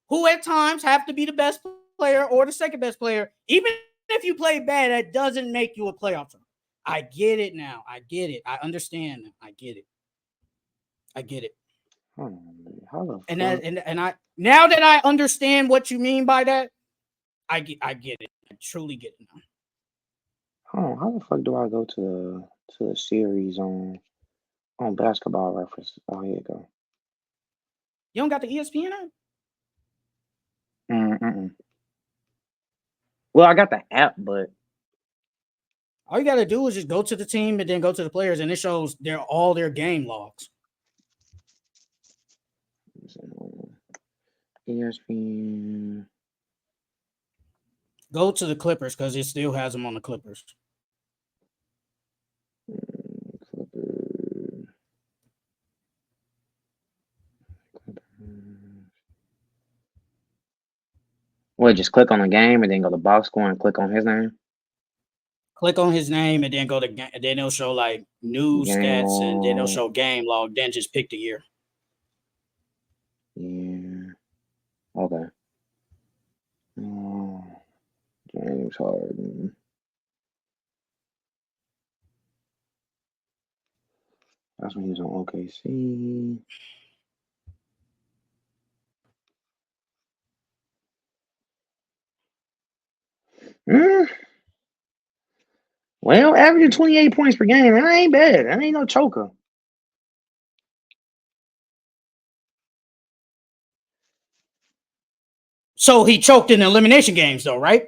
who at times have to be the best player or the second best player, even if you play bad, that doesn't make you a playoff choker. I get it now. I get it. I understand. I get it. And I now that I understand what you mean by that, I get it. I truly get it now. Hold on, how the fuck do I go to the series on Basketball Reference? Oh, here you go. You don't got the ESPN app? Well, I got the app, but all you got to do is just go to the team and then go to the players, and it shows all their game logs. ESPN. Go to the Clippers because it still has them on the Clippers. What, just click on the game and then go to box score and click on his name? Click on his name and then go to and then it'll show like news stats and then it'll show game log. Then just pick the year. Yeah. Okay. James Harden. That's when he was on OKC. Well, averaging 28 points per game, that ain't bad. That ain't no choker. So he choked in the elimination games, though, right?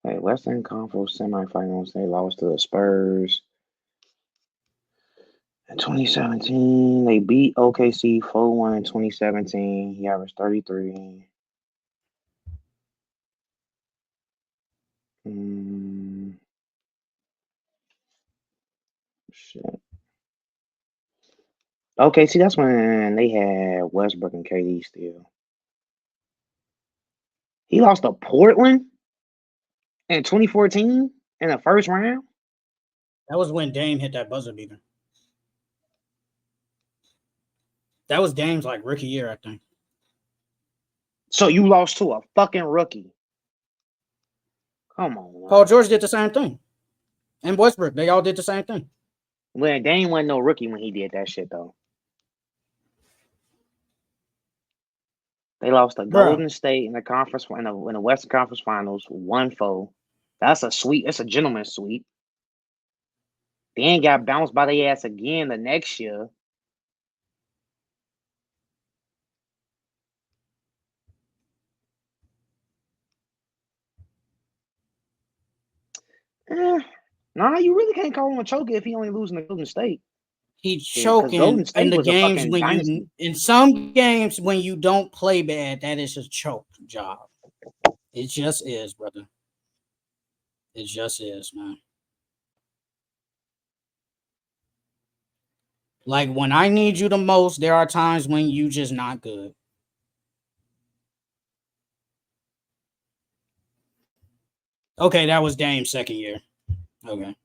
Hey, Western Conference semifinals, they lost to the Spurs. In 2017, they beat OKC 4-1 in 2017. He averaged 33. Shit. Okay, see, that's when they had Westbrook and KD still. He lost to Portland in 2014 in the first round. That was when Dame hit that buzzer beater. That was Dame's like rookie year, I think. So you lost to a fucking rookie. Come on, man. Paul George did the same thing. And Westbrook, they all did the same thing. Well, Dame wasn't no rookie when he did that shit, though. They lost to Golden State in the conference in the Western Conference Finals 1-4. That's a sweep. It's a gentleman's sweep. Then got bounced by their ass again the next year. Nah, you really can't call him a choker if he only losing to Golden State. He's choking in the games when you in some games when you don't play bad. That is a choke job. It just is, brother. It just is, man. Like when I need you the most, there are times when you just not good. Okay, that was Dame's second year. Okay.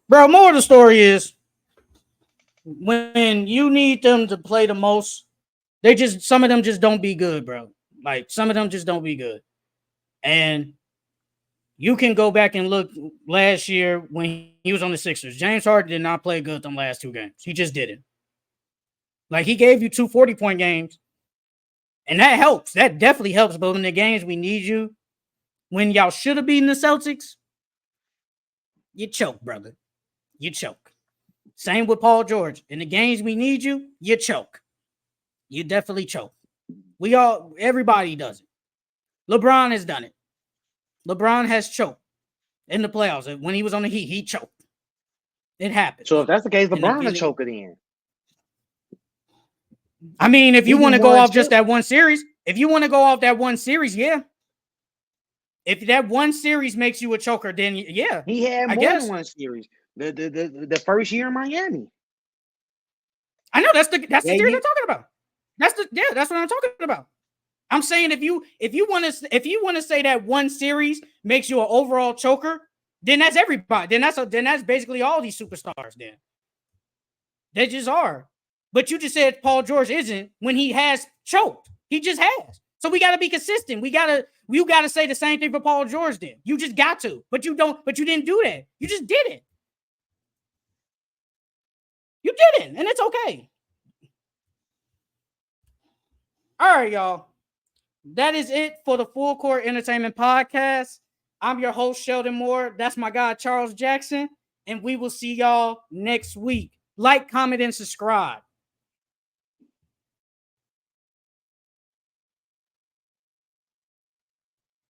Bro, more of the story is when you need them to play the most, some of them just don't be good, bro. Like some of them just don't be good. And you can go back and look last year when he was on the Sixers. James Harden did not play good them last two games. He just didn't. Like he gave you 2 40-point games. And that helps. That definitely helps. But in the games we need you, when y'all should have beaten the Celtics, you choke, brother. You choke. Same with Paul George. In the games we need you, you choke. You definitely choke. Everybody does it. LeBron has done it. LeBron has choked in the playoffs. When he was on the Heat, he choked. It happens. So if that's the case, LeBron a choker then. I mean, if you want to go off just that one series, yeah. If that one series makes you a choker, then yeah. He had more than one series. The first year in Miami. I know that's the series I'm talking about. That's what I'm talking about. I'm saying if you want to say that one series makes you an overall choker, then that's everybody. Then that's basically all these superstars. Then they just are. But you just said Paul George isn't when he has choked. He just has. So we got to be consistent. You got to say the same thing for Paul George then. You just got to. But you didn't do that. You just did it. You didn't, and it's okay. All right, y'all. That is it for the Full Court Entertainment Podcast. I'm your host, Sheldon Moore. That's my guy, Charles Jackson. And we will see y'all next week. Like, comment, and subscribe.